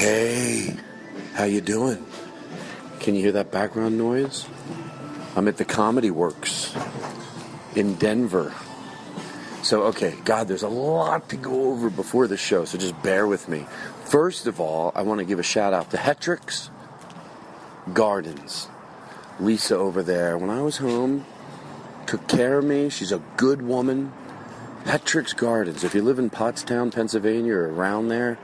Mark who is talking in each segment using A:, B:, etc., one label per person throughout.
A: Hey, how you doing? Can you hear that background noise? I'm at the Comedy Works in Denver. So, okay, God, there's a lot to go over before the show, so just bear with me. First of all, I want to give a shout out to Hetrick's Gardens. Lisa over there, when I was home, took care of me. She's a good woman. Hetrick's Gardens. If you live in Pottstown, Pennsylvania, or around there,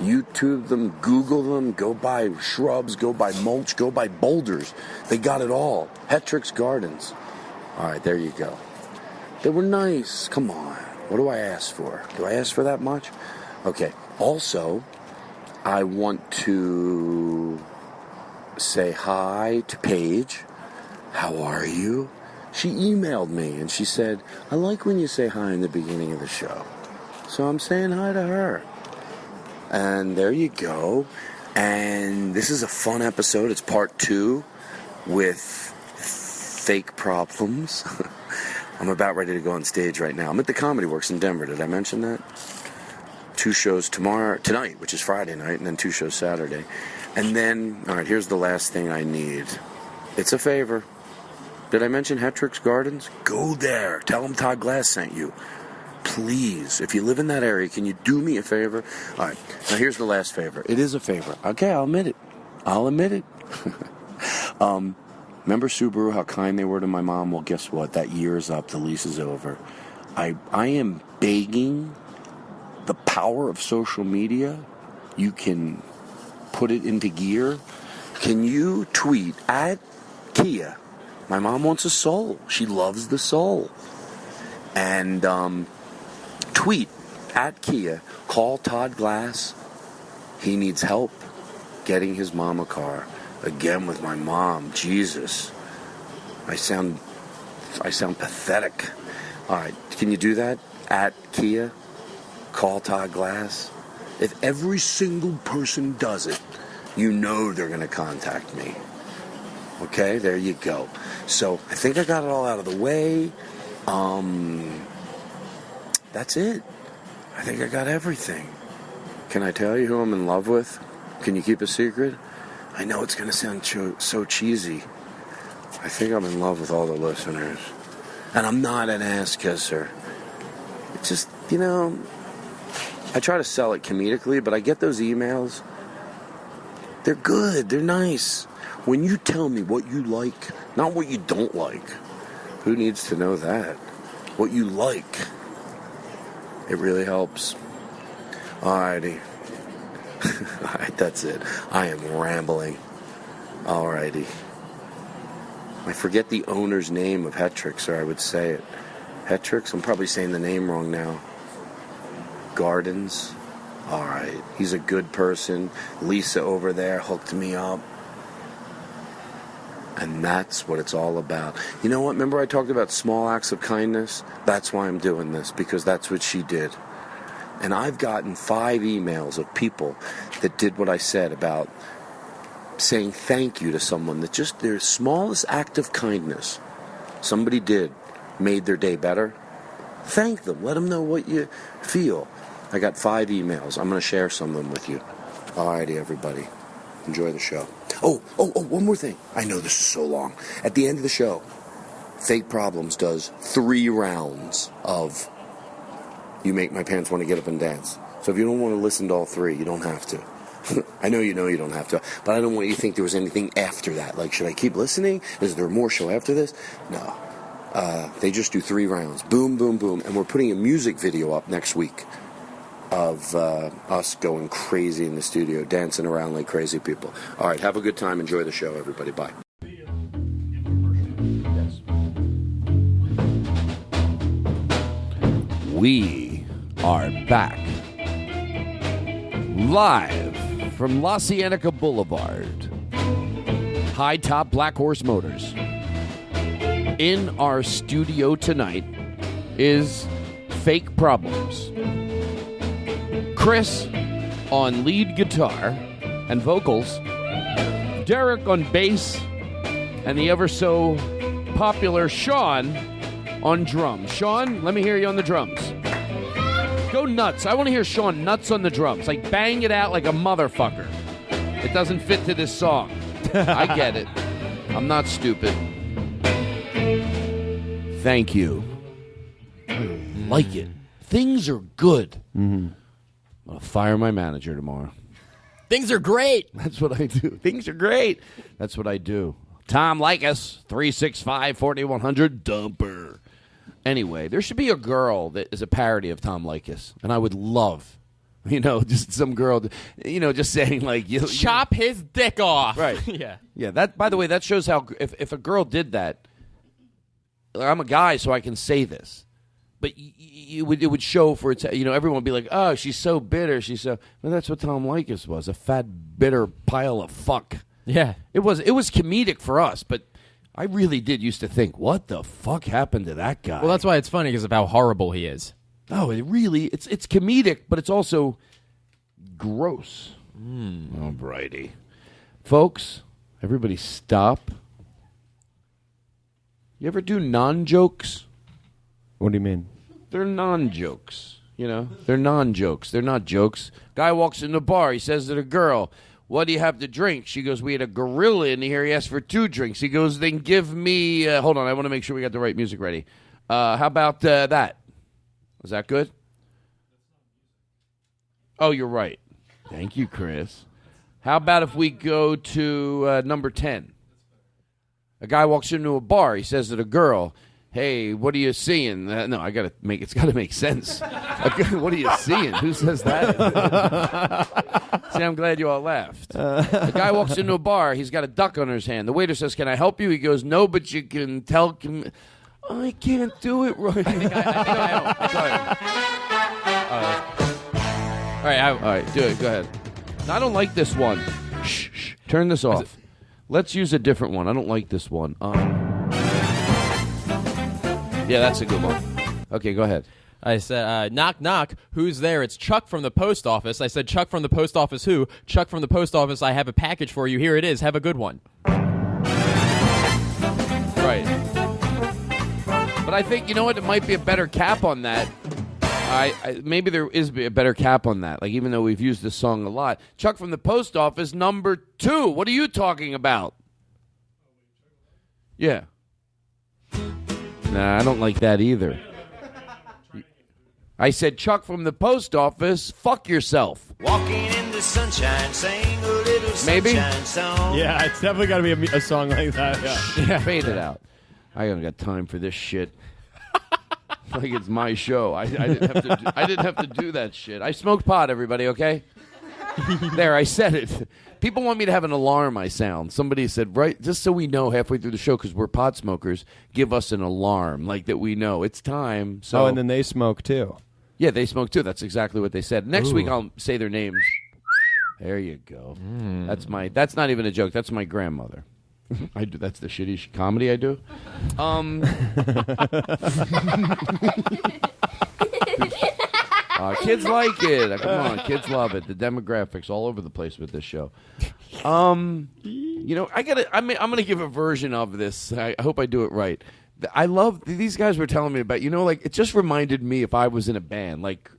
A: YouTube them, Google them, go buy shrubs, go buy mulch, go buy boulders. They got it all. Hetrick's Gardens. All right, there you go. They were nice. Come on. What do I ask for? Do I ask for that much? Okay. Also, I want to say hi to Paige. How are you? She emailed me and she said, I like when you say hi in the beginning of the show. So I'm saying hi to her. And there you go. And this is a fun episode. It's part 2 with fake problems. I'm about ready to go on stage right now. I'm at the Comedy Works in Denver. Did I mention that? 2 shows tonight, which is Friday night, and then 2 shows Saturday. And then, all right, here's the last thing I need. It's a favor. Did I mention Hetrick's Gardens? Go there. Tell them Todd Glass sent you. Please, if you live in that area, can you do me a favor? All right, now here's the last favor. It is a favor. Okay, I'll admit it. Remember Subaru, how kind they were to my mom? Well, guess what? That year is up. The lease is over. I am begging the power of social media. You can put it into gear. Can you tweet at Kia? My mom wants a soul. She loves the soul. And tweet at Kia. Call Todd Glass. He needs help getting his mom a car. Again with my mom. Jesus. I sound pathetic. All right. Can you do that? At Kia. Call Todd Glass. If every single person does it, you know they're going to contact me. Okay, there you go. So I think I got it all out of the way. That's it. I think I got everything. Can I tell you who I'm in love with? Can you keep a secret? I know it's going to sound so cheesy. I think I'm in love with all the listeners. And I'm not an ass kisser. It's just, I try to sell it comedically, but I get those emails. They're good. They're nice. When you tell me what you like, not what you don't like, who needs to know that? What you like, it really helps. Alrighty. Alright, that's it. I am rambling. Alrighty. I forget the owner's name of Hetrick's, or I would say it. Hetrick's? I'm probably saying the name wrong now. Gardens. Alright. He's a good person. Lisa over there hooked me up. And that's what it's all about. You know what? Remember I talked about small acts of kindness? That's why I'm doing this, because that's what she did. And I've gotten 5 emails of people that did what I said about saying thank you to someone, that just their smallest act of kindness somebody did made their day better. Thank them. Let them know what you feel. I got 5 emails. I'm going to share some of them with you. Alrighty, everybody. Enjoy the show. Oh, one more thing. I know this is so long. At the end of the show, Fake Problems does 3 rounds of You Make My Pants Want to Get Up and Dance. So if you don't want to listen to all 3, you don't have to. I know you don't have to. But I don't want you to think there was anything after that. Like, should I keep listening? Is there more show after this? No. They just do 3 rounds. Boom, boom, boom. And we're putting a music video up next week of us going crazy in the studio, dancing around like crazy people. All right, have a good time. Enjoy the show, everybody. Bye.
B: We are back live from La Cienega Boulevard, High Top Black Horse Motors. In our studio tonight is Fake Problems. Chris on lead guitar and vocals, Derek on bass, and the ever so popular Sean on drums. Sean, let me hear you on the drums. Go nuts. I want to hear Sean nuts on the drums. Like, bang it out like a motherfucker. It doesn't fit to this song. I get it. I'm not stupid. Thank you. I like it. Things are good. I'll fire my manager tomorrow.
C: Things are great.
B: That's what I do. Things are great. That's what I do. Tom Likas, 365-4100, dumper. Anyway, there should be a girl that is a parody of Tom Likas, and I would love, just some girl, just saying like,
C: chop his dick off.
B: Right.
C: Yeah.
B: Yeah. That. By the way, that shows how if a girl did that, I'm a guy, so I can say this, but it would show for its. Everyone would be like, oh, she's so bitter. Well, that's what Tom Likas was, a fat, bitter pile of fuck.
C: Yeah.
B: It was comedic for us, but I really did used to think, what the fuck happened to that guy?
C: Well, that's why it's funny because of how horrible he is.
B: Oh, it's comedic, but it's also gross. Oh, Brighty. Folks, everybody stop. You ever do non-jokes?
D: What do you mean?
B: They're non-jokes, They're non-jokes. They're not jokes. Guy walks in the bar. He says to the girl, what do you have to drink? She goes, we had a gorilla in here. He asked for 2 drinks. He goes, then give me... hold on, I want to make sure we got the right music ready. How about that? Was that good? Oh, you're right. Thank you, Chris. How about if we go to number 10? A guy walks into a bar. He says to the girl, hey, what are you seeing? No, it's got to make sense. What are you seeing? Who says that? See, I'm glad you all laughed. A guy walks into a bar. He's got a duck on his hand. The waiter says, can I help you? He goes, no, but you can tell... I can't do it right. All right, do it. Go ahead. No, I don't like this one. Shh. Turn this off. Let's use a different one. I don't like this one. Yeah, that's a good one. Okay, go ahead.
C: I said, knock, knock, who's there? It's Chuck from the post office. I said, Chuck from the post office who? Chuck from the post office, I have a package for you. Here it is. Have a good one.
B: Right. But I think, you know what? It might be a better cap on that. Maybe there is a better cap on that. Like, even though we've used this song a lot. Chuck from the post office, number 2. What are you talking about? Yeah. Nah, I don't like that either. I said, Chuck from the post office, fuck yourself.
E: Walking in the sunshine, sing a little
B: Maybe?
E: sunshine song.
D: Yeah, it's definitely got to be a song like that.
B: Yeah. Fade it out. I haven't got time for this shit. Like it's my show. I didn't have to do that shit. I smoked pot, everybody, okay? There, I said it. People want me to have an alarm I sound. Somebody said, right, just so we know halfway through the show, because we're pot smokers, give us an alarm, like that we know. It's time. So.
D: Oh, and then they smoke, too.
B: Yeah, they smoke, too. That's exactly what they said. Next week, I'll say their names. There you go. That's not even a joke. That's my grandmother. I do. That's the shitty comedy I do. Kids like it. Come on, kids love it. The demographics all over the place with this show. I'm gonna give a version of this. I hope I do it right. I love these guys were telling me about. Like it just reminded me if I was in a band. Like,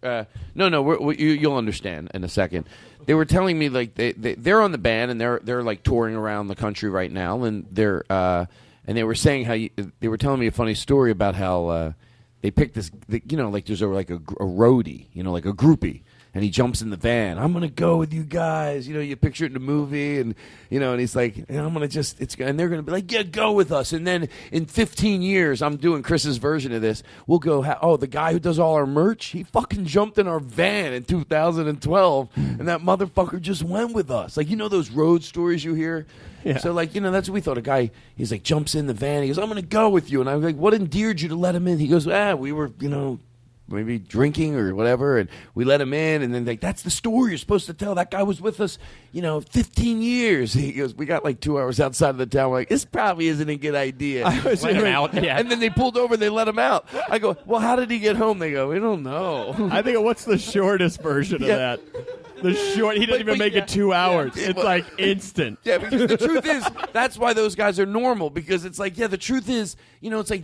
B: you'll understand in a second. They were telling me like they're on the band and they're like touring around the country right now, and they were saying how they were telling me a funny story about how they picked this, like there's a roadie, like a groupie, and he jumps in the van. I'm gonna go with you guys. You picture it in the movie, and and he's like, I'm gonna and they're gonna be like, yeah, go with us. And then in 15 years, I'm doing Chris's version of this. We'll go. The guy who does all our merch, he fucking jumped in our van in 2012, and that motherfucker just went with us. Like those road stories you hear. Yeah. So that's what we thought. A guy, he's like jumps in the van. He goes, I'm gonna go with you. And I was like, what endeared you to let him in? He goes, we were maybe drinking or whatever, and we let him in, and then that's the story you're supposed to tell. That guy was with us, 15 years. He goes, we got like 2 hours outside of the town. We're like, this probably isn't a good idea.
C: Let him out. Yeah.
B: And then they pulled over and they let him out. I go, well, how did he get home? They go, we don't know.
D: I think what's the shortest version of that? He doesn't even make it 2 hours. It's like instant.
B: Yeah, because the truth is, that's why those guys are normal, because it's like, the truth is, it's like,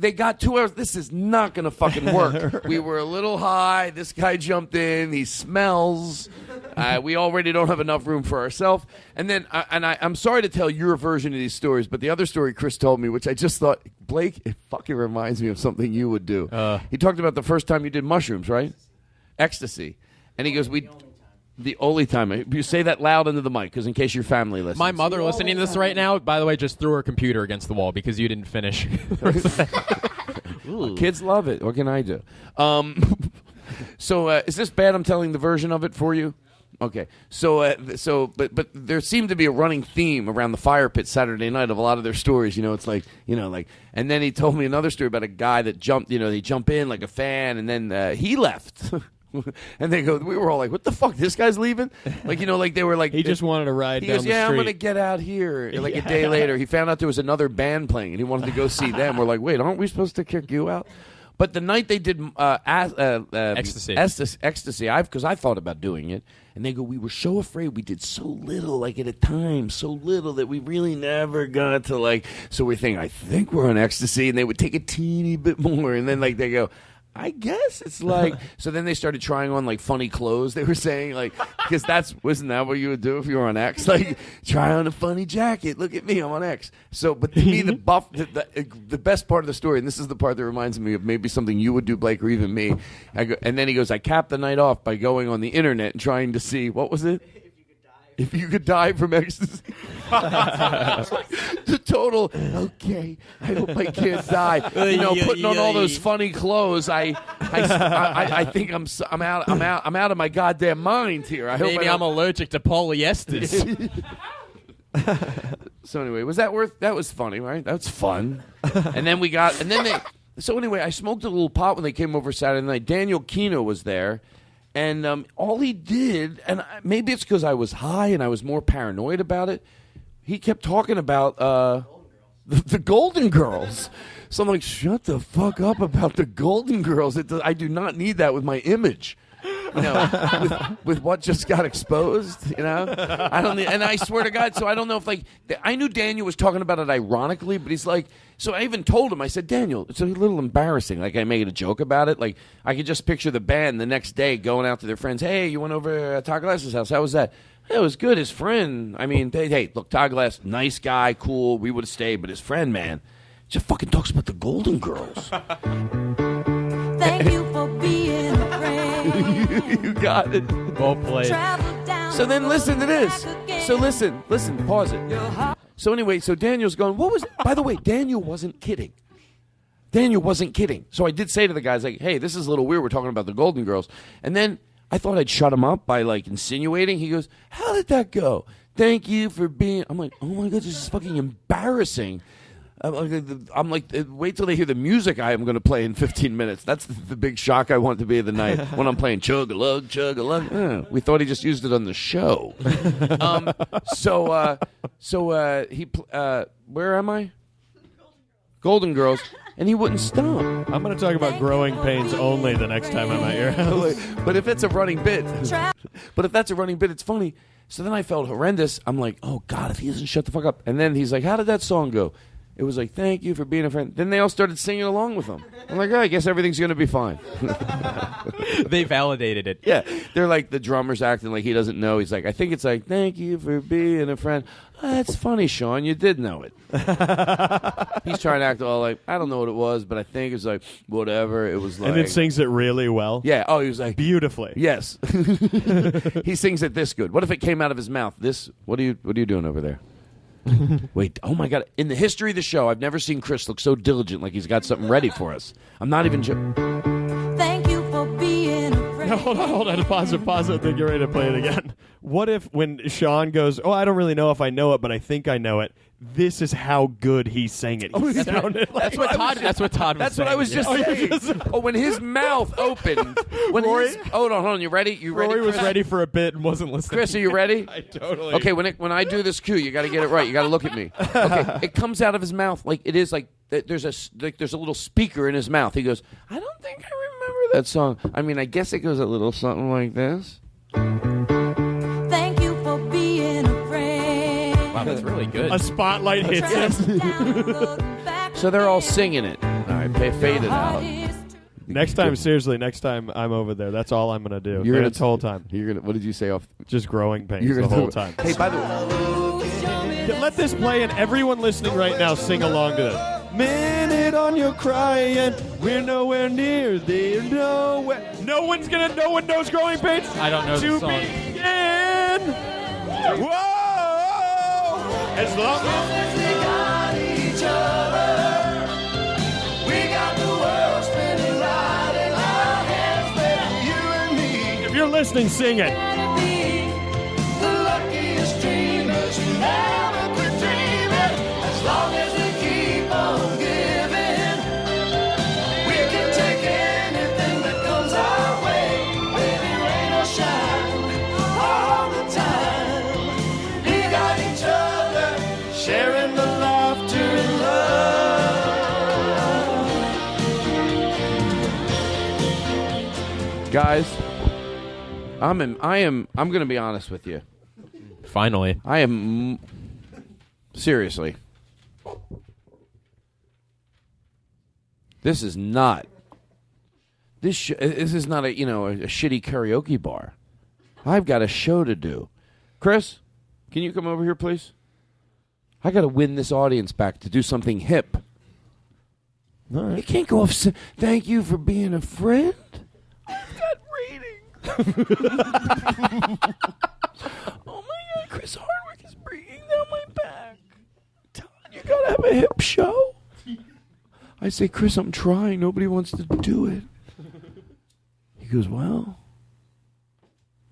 A: they got 2 hours. This is not going to fucking work. We were a little high. This guy jumped in. He smells. We already don't have enough room for ourselves. And then, I'm sorry to tell your version of these stories, but the other story Chris told me, which I just thought, Blake, it fucking reminds me of something you would do. He talked about the first time you did mushrooms, right? Ecstasy. And he goes, the only time. You say that loud into the mic, because in case your family listens.
C: My mother listening to this right now, by the way, just threw her computer against the wall because you didn't finish.
A: Kids love it. What can I do? So is this bad? I'm telling the version of it for you. Okay. But there seemed to be a running theme around the fire pit Saturday night of a lot of their stories. It's like, and then he told me another story about a guy that jumped. They jump in like a fan, and then he left. And they go, we were all like, what the fuck, this guy's leaving? Like, like they were like...
D: He just wanted to ride down the street.
A: I'm going to get out here. Like a day later, he found out there was another band playing, and he wanted to go see them. We're like, wait, aren't we supposed to kick you out? But the night they did
C: Ecstasy,
A: because I thought about doing it, and they go, we were so afraid we did so little, like at a time, so little that we really never got to like... So we think, I think we're on Ecstasy, and they would take a teeny bit more, and then like they go... I guess it's like so. Then they started trying on like funny clothes. They were saying like because wasn't that what you would do if you were on X? Like try on a funny jacket. Look at me, I'm on X. So, but to me, the best part of the story, and this is the part that reminds me of maybe something you would do, Blake, or even me. And then he goes, I capped the night off by going on the internet and trying to see what was it. If you could die from ecstasy. The total, okay, I hope I can't die. Putting on all those funny clothes, I think I'm out of my goddamn mind here.
C: Maybe I'm allergic to polyesters.
A: So anyway, that was funny, right? That was fun. So anyway, I smoked a little pot when they came over Saturday night. Daniel Kino was there. And all he did, and maybe it's because I was high and I was more paranoid about it, he kept talking about the Golden Girls. So I'm like, shut the fuck up about the Golden Girls. I do not need that with my image. With what just got exposed, I don't need, and I swear to God, so I don't know if I knew Daniel was talking about it ironically, but he's like, so I even told him, I said, Daniel, it's a little embarrassing. Like I made a joke about it. Like I could just picture the band the next day going out to their friends. Hey, you went over to Todd Glass's house. How was that? It was good. His friend. I mean, hey, look, Todd Glass, nice guy, cool. We would have stayed, but his friend, man, just fucking talks about the Golden Girls.
F: Thank you for being a friend.
A: You got it.
D: Well played.
A: So then listen to this. So listen, pause it. So anyway, so Daniel's going, what was it? By the way, Daniel wasn't kidding. So I did say to the guys, like, hey, this is a little weird. We're talking about the Golden Girls. And then I thought I'd shut him up by, like, insinuating. He goes, how did that go? Thank you for being... I'm like, oh, my God, this is fucking embarrassing. I'm like, wait till they hear the music I am going to play in 15 minutes. That's the big shock I want to be of the night when I'm playing Chug-a-Lug, Chug-a-Lug. We thought he just used it on the show. Where am I? Golden Girls. And he wouldn't stop.
D: I'm going to talk about growing pains only the next time I'm at your house.
A: But if it's a running bit, it's funny. So then I felt horrendous. I'm like, oh, God, if he doesn't shut the fuck up. And then he's like, how did that song go? It was like, thank you for being a friend. Then they all started singing along with him. I'm like, oh, I guess everything's going to be fine.
C: They validated it.
A: Yeah. They're like, the drummer's acting like he doesn't know. He's like, I think it's like, thank you for being a friend. Oh, that's funny, Sean. You did know it. He's trying to act all like, I don't know what it was, but I think it's like, whatever. It was like.
D: And then sings it really well.
A: Yeah. Oh, he was like.
D: Beautifully.
A: Yes. He sings it this good. What if it came out of his mouth? What are you doing over there? Wait, oh my God. In the history of the show, I've never seen Chris look so diligent like he's got something ready for us. I'm not even joking.
F: Thank you for being a friend.
D: No, hold on. Pause it. I think you're ready to play it again. What if when Sean goes, oh, I don't really know if I know it, but I think I know it. This is how good he sang it.
C: That's what Todd was
A: That's
C: saying.
A: what I was just saying. When his mouth opened.
D: Rory,
A: hold on. You ready?
D: Rory was ready for a bit and wasn't listening.
A: Chris, are you ready?
D: I totally.
A: Okay, when I do this cue, you got to get it right. You got to look at me. Okay, it comes out of his mouth like it is like there's a little speaker in his mouth. He goes, I don't think I remember that song. I mean, I guess it goes a little something like this.
F: Thank you for being a friend.
C: Wow, that's really good.
D: A spotlight hits him.
A: So they're all singing it. All right.
B: fade it out.
D: Next time, seriously, next time I'm over there, that's all I'm gonna do.
B: You're gonna
D: this whole time.
B: You're gonna. What did you say off?
D: Just growing pains
B: You're
D: the
B: gonna
D: whole
B: do-
D: time.
B: Hey, by the way,
D: Let this play and everyone listening right now sing along to this. Minute on your crying, we're nowhere near there, nowhere. No one knows growing pains.
C: I don't know
D: to
C: the song.
D: begin. Whoa! As long as
E: We got each other. We got the world spinning right in our hands, baby. You and me.
D: if you're listening, sing it.
E: The luckiest dreamers who never quit dreaming. As long as we keep on giving, we can take anything that comes our way. Baby, rain or shine, all the time. We got each other, sharing the laughter and love.
B: guys, I'm going to be honest with you.
C: Finally.
B: I am seriously. This is not. This is not a a shitty karaoke bar. I've got a show to do. Chris, can you come over here, please? I got to win this audience back to do something hip. You can't go off. Thank you for being a friend. I've got ratings. Oh my God, Chris Hardwick is breathing down my back. Todd, you gotta have a hip show. I say, Chris, I'm trying. Nobody wants to do it. He goes, well,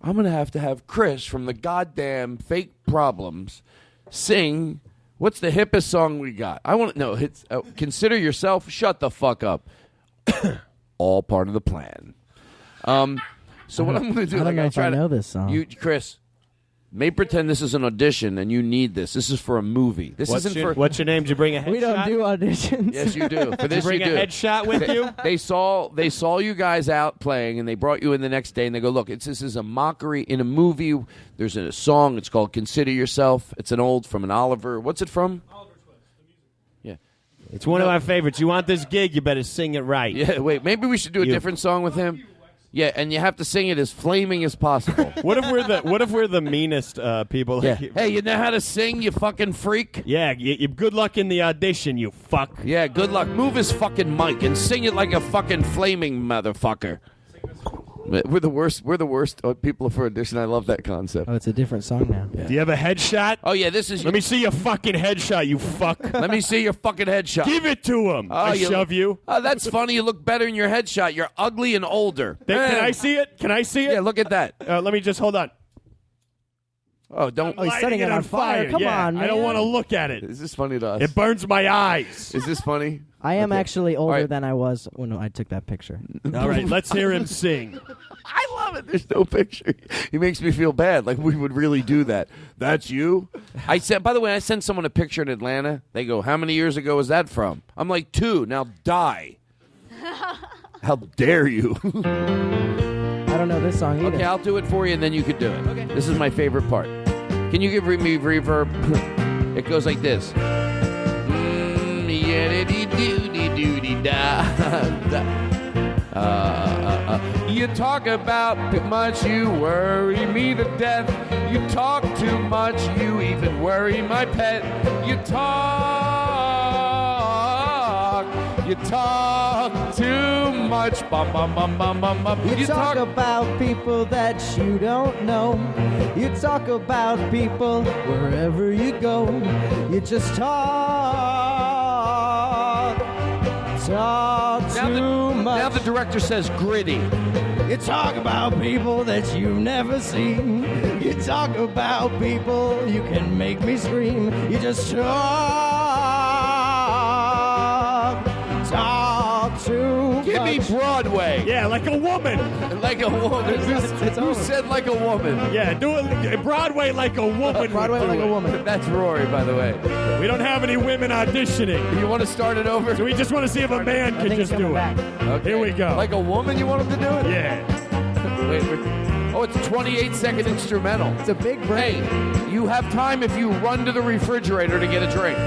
B: I'm gonna have to have Chris from the goddamn Fake Problems sing. What's the hippest song we got? I want to know. It's Consider Yourself. Shut the fuck up. All part of the plan. So what I'm going to do?
G: I don't know if I know this song.
B: You, Chris, may pretend this is an audition and you need this. This is for a movie. This isn't for.
D: What's your name? Did you bring a headshot?
G: We don't do auditions.
B: Yes, you do. For this,
D: Did you bring
B: you do.
D: a headshot with you?
B: They saw you guys out playing, and they brought you in the next day, and they go, look, this is a mockery in a movie. There's a song. It's called "Consider Yourself." It's an old from an Oliver. What's it from? Oliver Twist. The music. Yeah.
D: It's one of my favorites. You want this gig? You better sing it right.
B: Yeah. Wait. Maybe we should do a different song with him. Yeah, and you have to sing it as flaming as possible.
D: What if we're the meanest people?
B: Yeah. Hey, you know how to sing, you fucking freak?
D: Yeah. Good luck in the audition, you fuck.
B: Yeah, good luck. Move his fucking mic and sing it like a fucking flaming motherfucker. We're the worst people for audition. I love that concept.
G: Oh, it's a different song now.
D: Do you have a headshot?
B: Oh, yeah, this is...
D: Let me see your fucking headshot, you fuck.
B: Let me see your fucking headshot.
D: Give it to him. I shove you.
B: Oh, that's funny. You look better in your headshot. You're ugly and older.
D: Can I see it? Can I see it?
B: Yeah, look at that.
D: Let me just hold on.
B: Oh, don't...
G: Oh, he's setting it on fire. Come on, man.
D: I don't want to look at it.
B: Is this funny to us?
D: It burns my eyes.
B: Is this funny?
G: I am actually older
B: right.
G: than I was when I took that picture.
D: All right, let's hear him sing.
B: I love it. There's no picture. He makes me feel bad. Like we would really do that. That's you? I said, by the way, I sent someone a picture in Atlanta. They go, how many years ago was that from? I'm like, 2. Now die. How dare you?
G: I don't know this song either.
B: Okay, I'll do it for you, and then you could do it. Okay. This is my favorite part. Can you give me reverb? It goes like this. You talk about too much, you worry me to death. You talk too much, you even worry my pet. You talk too much. Bum, bum, bum, bum, bum, bum.
G: You talk about people that you don't know. You talk about people wherever you go. You just talk too much.
B: Now the director says gritty.
G: You talk about people that you've never seen. You talk about people you can make me scream. You just talk too much.
B: Give me Broadway.
D: Yeah, like a woman.
B: Like a woman. Who said like a woman?
D: Yeah, do it Broadway like a woman.
G: Broadway like a woman.
B: That's Rory, by the way.
D: We don't have any women auditioning.
B: You want to start it over?
D: So we just want to see if a man can just do it.
B: Okay.
D: Here we go.
B: Like a woman, you want him to do it?
D: Yeah.
B: Wait. Oh, it's a 28-second instrumental.
G: It's a big break.
B: Hey, you have time if you run to the refrigerator to get a drink.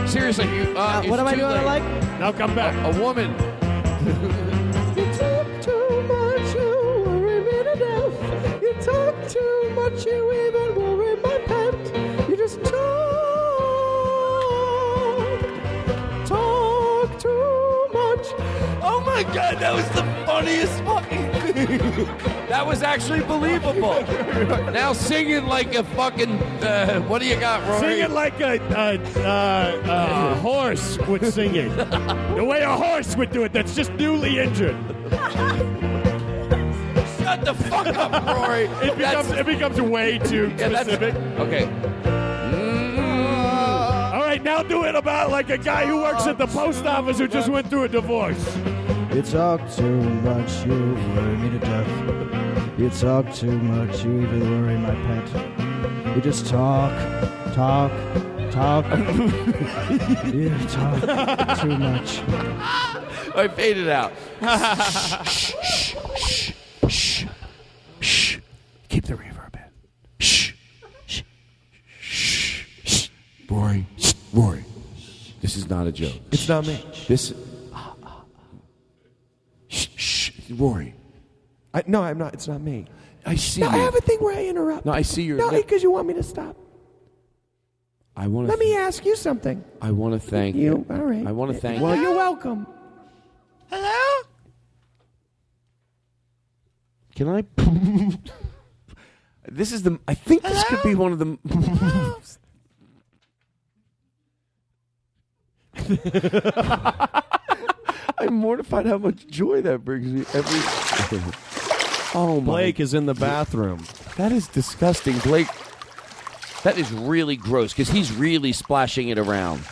B: Seriously,
G: what am I doing?
B: late.
G: Like
D: Now come back.
B: A woman.
G: You talk too much, you worry me to death. You talk too much, you even worry my pet. You just talk too much.
B: Oh my God, that was the funniest fucking thing. That was actually believable. Now sing it like a fucking, what do you got, Rory?
D: Sing it like a horse would sing it. The way a horse would do it that's just newly injured.
B: Shut the fuck up, Rory.
D: It becomes way too specific.
B: Okay.
D: All right, now do it about like a guy who works at the post office who just went through a divorce.
G: You talk too much, you worry me to death. You talk too much, you even worry my pet. You just talk. You talk too much.
B: I fade it out. Shh. Keep the reverb in. Shh. Rory. This is not a joke.
D: It's not me.
B: This. Shh. Rory.
D: No, I'm not. It's not me.
B: I see
D: No,
B: you.
D: I have a thing where I interrupt.
B: No, I see your
D: No,
B: lip.
D: because you want me to stop.
B: I want to.
D: Let me ask you something.
B: I want to thank
D: You, all right.
B: I want to thank
D: Well,
B: you.
D: you're welcome.
E: Hello?
B: Can I? This is the. I think this could be one of the. I'm mortified how much joy that brings me every. Oh my!
D: Blake is in the bathroom.
B: That is disgusting, Blake. That is really gross because he's really splashing it around.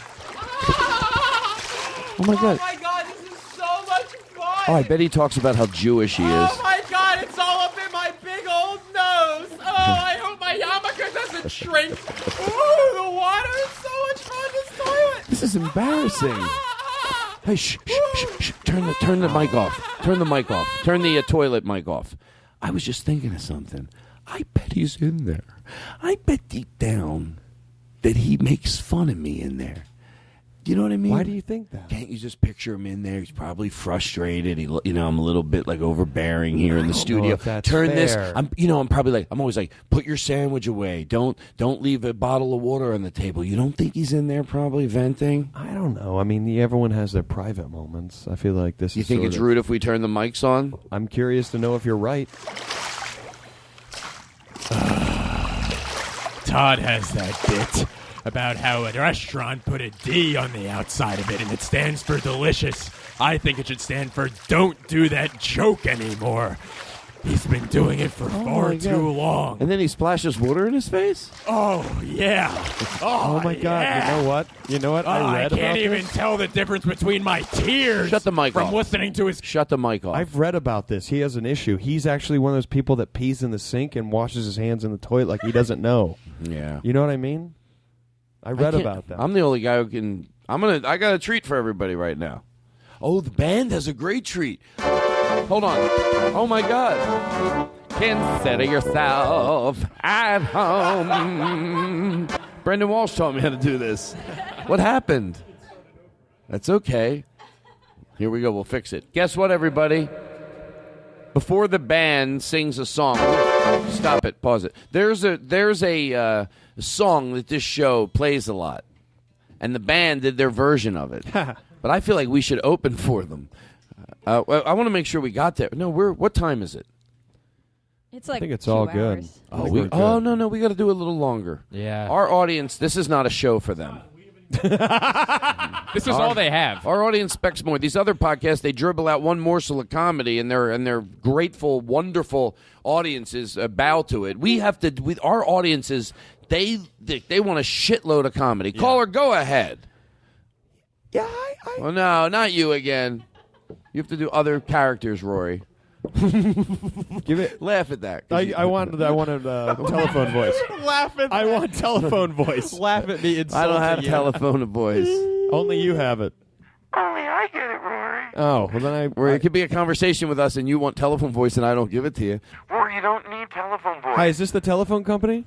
B: Oh my God!
C: Oh my God, this is so much fun!
B: Oh, I bet he talks about how Jewish he is.
C: Oh my God, it's all up in my big old nose. Oh, I hope my yarmulke doesn't shrink. Ooh, the water is so much fun, this toilet.
B: This is embarrassing. Hey, shh. Turn the mic off. Turn the mic off. Turn the toilet mic off. I was just thinking of something. I bet he's in there. I bet deep down that he makes fun of me in there. Do you know what I mean?
D: Why do you think that?
B: Can't you just picture him in there? He's probably frustrated. I'm a little bit like overbearing here in the studio.
D: if that's
B: Turn this.
D: fair.
B: I'm probably like, I'm always like, put your sandwich away. Don't leave a bottle of water on the table. You don't think he's in there probably venting?
D: I don't know. I mean, everyone has their private moments. I feel like this
B: You
D: is
B: think
D: sort
B: it's
D: of-
B: rude if we turn the mics on?
D: I'm curious to know if you're right.
H: Todd has that bit about how a restaurant put a D on the outside of it and it stands for delicious. I think it should stand for don't do that joke anymore. He's been doing it for far
B: my God.
H: too long.
B: And then he splashes water in his face?
H: Oh, yeah.
D: Oh my God!
H: yeah.
D: You know what?
H: Oh, I
D: read
H: can't
D: about
H: even
D: this.
H: tell the difference between my tears
B: Shut the mic
H: from
B: off.
H: listening to his...
B: Shut the mic off.
D: I've read about this. He has an issue. He's actually one of those people that pees in the sink and washes his hands in the toilet like he doesn't know.
B: Yeah.
D: You know what I mean? I read about that.
B: I'm the only guy who can. I got a treat for everybody right now. Oh, the band has a great treat. Hold on. Oh my God. Consider yourself at home. Brendan Walsh taught me how to do this. What happened? That's okay. Here we go. We'll fix it. Guess what, everybody? Before the band sings a song, stop it. Pause it. There's a song that this show plays a lot, and the band did their version of it. But I feel like we should open for them. I want to make sure we got there. No, what time is it?
I: It's like
D: I think it's
I: 2
D: all good.
I: hours.
B: No, we got to do a little longer.
C: Yeah.
B: Our audience, this is not a show for them.
C: This is all they have.
B: Our audience expects more. These other podcasts, they dribble out one morsel of comedy, and their grateful, wonderful audiences bow to it. We have to. Our audiences, they want a shitload of comedy. Caller, go ahead.
D: Yeah,
B: Well, no, not you again. You have to do other characters, Rory.
D: give it.
B: Laugh at that.
D: I wanted telephone voice.
H: Laugh at
D: I want telephone voice.
C: Laugh at me.
B: I don't have telephone voice.
D: Only you have it.
E: Only I get it, Rory.
D: Oh, well then
B: Or it could be a conversation with us, and you want telephone voice, and I don't give it to you.
E: Rory, you don't need telephone voice.
D: Hi, is this the telephone company?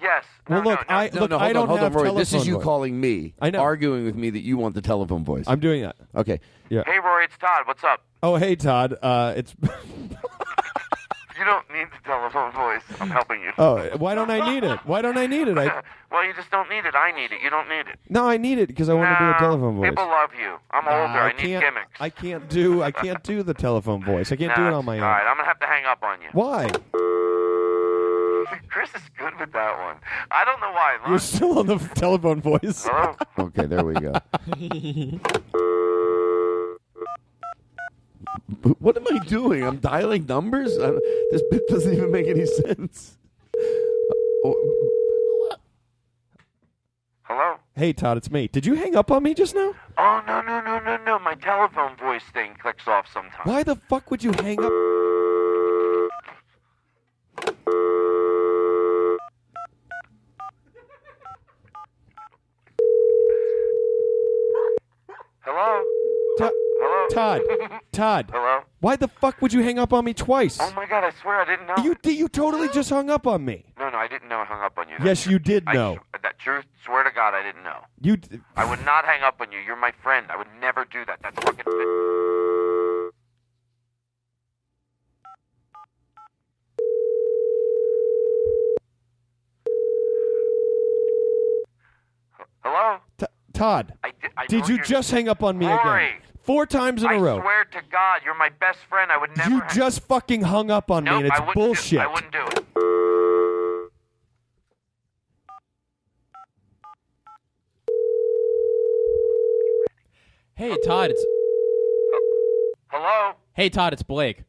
J: Yes.
G: Well,
J: No,
G: look,
J: no,
G: I
J: no.
G: look,
A: no,
G: I
A: hold
G: don't
A: on, hold
G: have
A: on, Rory.
G: telephone
A: This is you
G: voice.
A: calling me,
G: I know.
A: arguing with me that you want the telephone voice.
G: I'm doing that.
A: Okay.
G: Yeah.
J: Hey, Rory, it's Todd. What's up?
G: Oh, hey, Todd. It's.
J: You don't need the telephone voice. I'm helping you.
G: Oh, why don't I need it? Why don't I need it?
J: Well, you just don't need it. I need it. You don't need it.
G: No, I need it because I want to do a
J: No,
G: telephone voice.
J: People love you. I'm older. I need gimmicks.
G: I can't do the telephone voice. I can't do it on my own.
J: All right, I'm gonna have to hang up on you.
G: Why?
J: Chris is good with that one. I don't know why.
G: You're still on the telephone voice.
J: Hello?
A: Okay, there we go. What am I doing? I'm dialing numbers? This bit doesn't even make any sense.
J: Hello?
G: Hey, Todd, it's me. Did you hang up on me just now?
J: Oh, no. My telephone voice thing clicks off sometimes.
G: Why the fuck would you hang up?
J: Hello?
G: Hello? Todd.
J: Hello?
G: Why the fuck would you hang up on me twice?
J: Oh, my God, I swear I didn't know.
G: You totally just hung up on me.
J: No, I didn't know I hung up on you.
G: Yes, you did know.
J: That truth, swear to God, I didn't know.
G: You.
J: I would not hang up on you. You're my friend. I would never do that. That's fucking... Hello?
G: Todd. Did
J: know
G: you
J: you're-
G: just hang up on me
J: Rory,
G: again? 4 times in a row.
J: I swear to God, you're my best friend. I would never...
G: You just fucking hung up on me, and it's bullshit.
J: I wouldn't do it.
C: Hey, Todd, it's...
J: Hello?
C: Hey, Todd, it's Blake.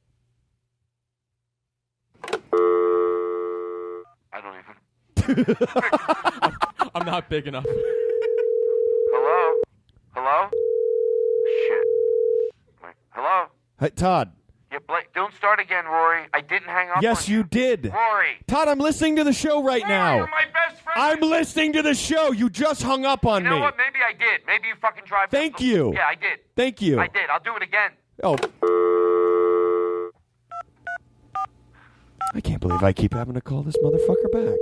J: I don't even...
C: I'm not big enough.
J: Hello? Hello? Shit. Wait, hello?
G: Hey, Todd.
J: Yeah, Blake, don't start again, Rory. I didn't hang up
G: Yes,
J: on
G: you did.
J: Rory.
G: Todd, I'm listening to the show right now.
J: You're my best friend.
G: I'm listening to the show. You just hung up on
J: You know
G: me.
J: what? Maybe I did. Maybe you fucking drive...
G: Thank you.
J: Yeah, I did.
G: Thank you.
J: I did. I'll do it again.
G: Oh. I can't believe I keep having to call this motherfucker back.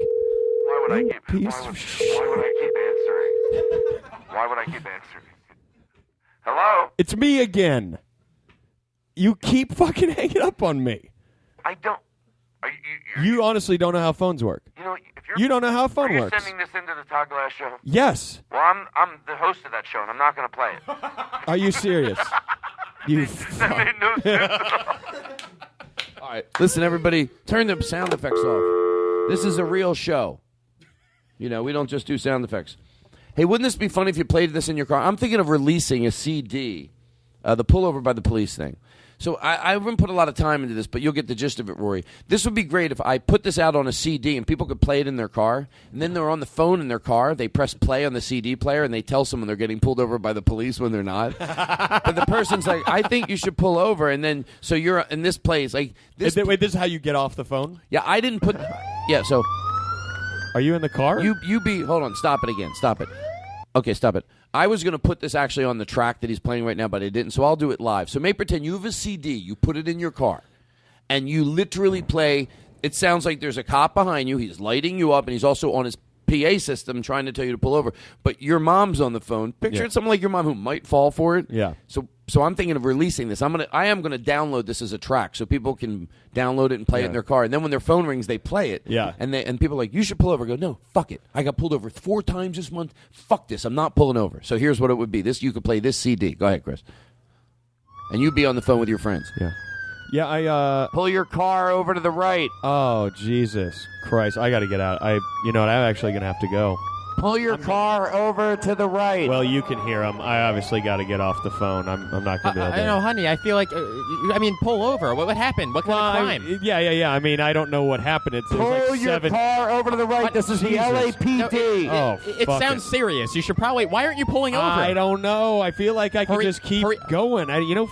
J: Why would I keep...
G: Piece
J: Why would
G: of shit.
J: I keep answering? Why would I keep answering? Hello?
G: It's me again. You keep fucking hanging up on me.
J: I don't...
G: You honestly don't know how phones work.
J: You know, if you're...
G: You don't know how a phone
J: Are you
G: works.
J: sending this into the Todd Glass show?
G: Yes.
J: Well, I'm the host of that show, and I'm not going to play it.
G: Are you serious? You
J: That made no sense.
A: All right. Listen, everybody, turn the sound effects off. This is a real show. You know, we don't just do sound effects. Hey, wouldn't this be funny if you played this in your car? I'm thinking of releasing a CD, the Pullover by the Police thing. So I haven't put a lot of time into this, but you'll get the gist of it, Rory. This would be great if I put this out on a CD and people could play it in their car, and then they're on the phone in their car, they press play on the CD player, and they tell someone they're getting pulled over by the police when they're not. But the person's like, I think you should pull over, and then, so you're in this place. Like this.
G: Wait, this is how you get off the phone?
A: Yeah, I didn't put... Yeah, so...
G: Are you in the car?
A: Hold on, stop it again, stop it. Okay, stop it. I was going to put this actually on the track that he's playing right now, but I didn't, so I'll do it live. So make pretend you have a CD, you put it in your car, and you literally play, it sounds like there's a cop behind you, he's lighting you up, and he's also on his PA system trying to tell you to pull over, but your mom's on the phone. Picture it someone like your mom who might fall for it.
G: Yeah.
A: So I'm thinking of releasing this. I am gonna download this as a track so people can download it and play it in their car. And then when their phone rings, they play it.
G: Yeah.
A: And people are like, you should pull over. I go, no, fuck it. I got pulled over 4 times this month. Fuck this. I'm not pulling over. So here's what it would be. You could play this CD. Go ahead, Chris. And you'd be on the phone with your friends.
G: Yeah. Yeah, I
A: pull your car over to the right.
G: Oh, Jesus Christ. I got to get out. You know what? I'm actually going to have to go.
A: Pull your car over to the right.
G: Well, you can hear him. I obviously got to get off the phone. I'm not going to be able to.
C: I know, honey. I feel like, pull over. What happened? What kind of crime?
G: Yeah. I mean, I don't know what happened. It's
A: pull
G: like
A: your car over to the right. This is the LAPD.
C: No, it sounds serious. You should probably. Why aren't you pulling over?
G: I don't know. I feel like I could just keep going.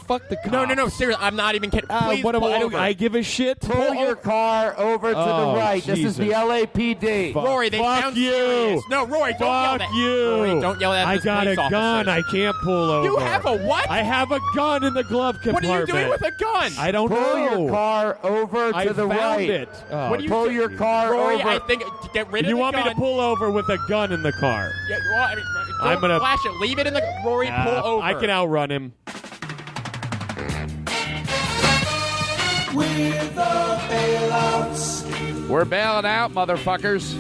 G: Fuck the cops.
C: No. Seriously, I'm not even kidding. Please
G: what
C: pull
G: am
C: over.
G: I give a shit.
A: Pull your car over to the right.
G: Jesus.
A: This is the LAPD.
C: Rory, they
G: Fuck
C: sound
G: you.
C: serious. No, Rory, don't yell
D: Fuck
C: that.
D: you.
C: Rory, don't yell at
D: I
C: this
D: got a
C: police
D: gun.
C: officers.
D: I can't pull over.
C: You have a what?
D: I have a gun in the glove
C: What
D: compartment.
C: are you doing with a gun?
D: I don't
A: Pull
D: know.
A: your car over to
D: I
A: the
D: found
A: right.
D: it. Oh,
C: What do you
A: Pull
C: do?
A: your car
C: Rory,
A: over.
C: I think get rid of
D: you
C: the
D: want
C: gun.
D: me to pull over with a gun in the car?
C: Yeah, well, I mean,
D: I'm
C: don't
D: gonna-
C: flash it. Leave it in the. Rory, pull over.
D: I can outrun him.
B: We're bailing out, motherfuckers.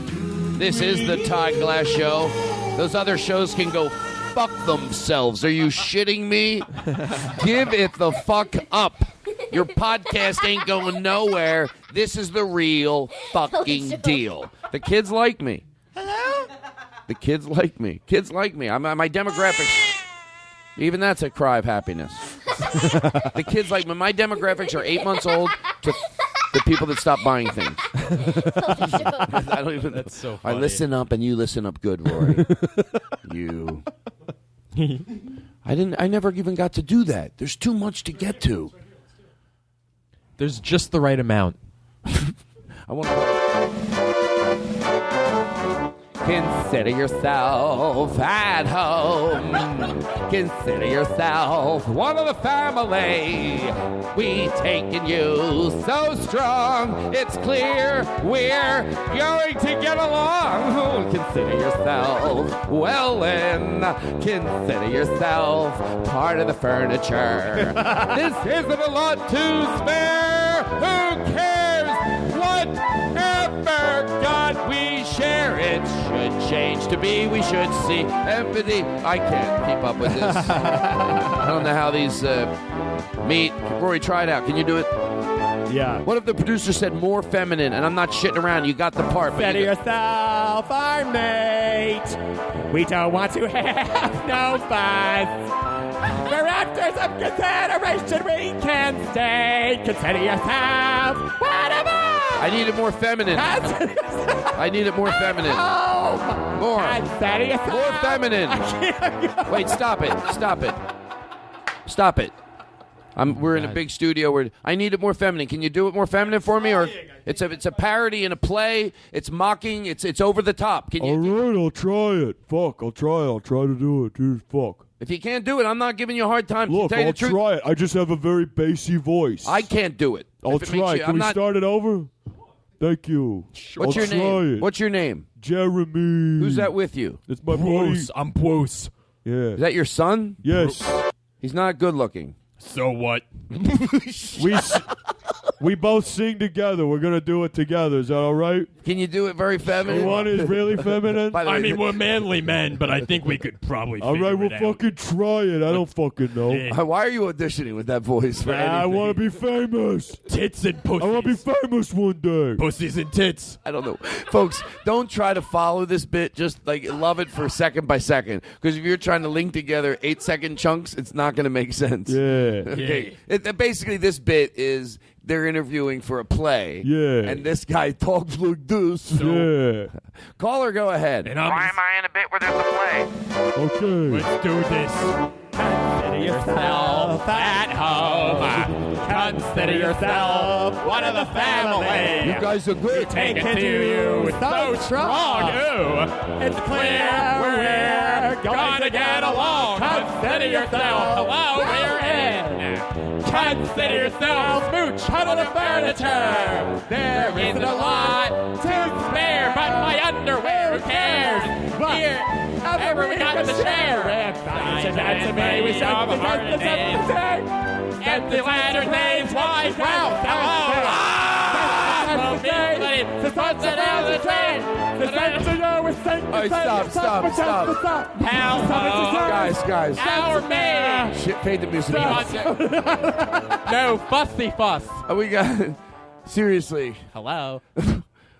B: This is the Todd Glass Show. Those other shows can go fuck themselves. Are you shitting me? Give it the fuck up. Your podcast ain't going nowhere. This is the real fucking deal. The kids like me. Hello? The kids like me. Kids like me. My demographics. Even that's a cry of happiness. The kids like me. My demographics are 8 months old to the people that stop buying things. I don't even.
C: That's so
B: I
C: funny.
B: listen up, and you listen up good, Rory. You. I never even got to do that. There's too much to get to.
C: There's just the right amount.
B: I want to. Consider yourself at home. Consider yourself one of the family. We taking you so strong. It's clear we're going to get along. Consider yourself well in. Consider yourself part of the furniture. This isn't a lot to spare. Who cares? Whatever God we share, it should change to be. We should see empathy. I can't keep up with this. I don't know how these meet. Rory, try it out. Can you do it?
D: Yeah.
B: What if the producer said more feminine? And I'm not shitting around. You got the part.
D: Consider yourself our mate. We don't want to have no fuss. For actors of consideration, we can stay. Consider yourself whatever.
B: I need it more feminine. I need it more feminine. More.
D: Consider yourself.
B: More feminine. Wait, stop it. Stop it. Stop it. We're in a big studio where I need it more feminine. Can you do it more feminine for me? Or it's a parody in a play. It's mocking. It's over the top. Can you?
D: All right, I'll try it. Fuck, I'll try it. I'll try to do it. Dude, fuck.
B: If you can't do it, I'm not giving you a hard time.
D: Look,
B: Tell you
D: I'll
B: the truth,
D: try it. I just have a very bassy voice.
B: I can't do it.
D: I'll
B: If it makes
D: try.
B: you-
D: Can
B: I'm
D: we
B: not-
D: start it over? Thank you.
B: What's your
D: I'll try
B: name?
D: it.
B: What's your name?
D: Jeremy.
B: Who's that with you?
D: It's my buddy.
H: Bruce, I'm Bruce.
D: Yeah.
B: Is that your son?
D: Yes.
B: He's not good looking.
H: So what?
D: We both sing together. We're gonna do it together. Is that all right?
B: Can you do it very
D: You
B: feminine?
D: want it really feminine?
B: By the way,
H: I mean, we're manly men, but I think we could probably
D: All right, we'll
H: figure it out.
D: fucking try it. I don't fucking know.
H: Yeah.
B: why are you auditioning with that voice? For
D: I
B: anything?
D: want to be famous.
H: Tits and pussies.
D: I want to be famous one day.
H: Pussies and tits.
B: I don't know. Folks, don't try to follow this bit. Just like love it for second by second. Because if you're trying to link together 8-second chunks, it's not going to make sense.
D: Yeah.
B: Okay. Basically, this bit is they're interviewing for a play.
D: Yeah.
B: And this guy talks like this.
D: Yeah.
B: Caller, go ahead.
H: And
J: Why am I in a bit where there's a play?
D: Okay.
H: Let's do this. Consider yourself at home. Consider yourself one of the family.
B: You guys are good.
H: Take it to you so strong. Ooh, it's clear we're gonna get along. Consider yourself. Hello, we're in. Consider yourself smooch huddle the furniture. There isn't a lot to spare, but my underwear, who cares? Here, ever we got to share. That's a baby shop of heart and head. Empty lantern names, wide crowd.
B: All right, stop. Guys.
C: Our man.
B: Shit, fade the music.
C: No fussy fuss.
B: We got seriously.
C: Hello.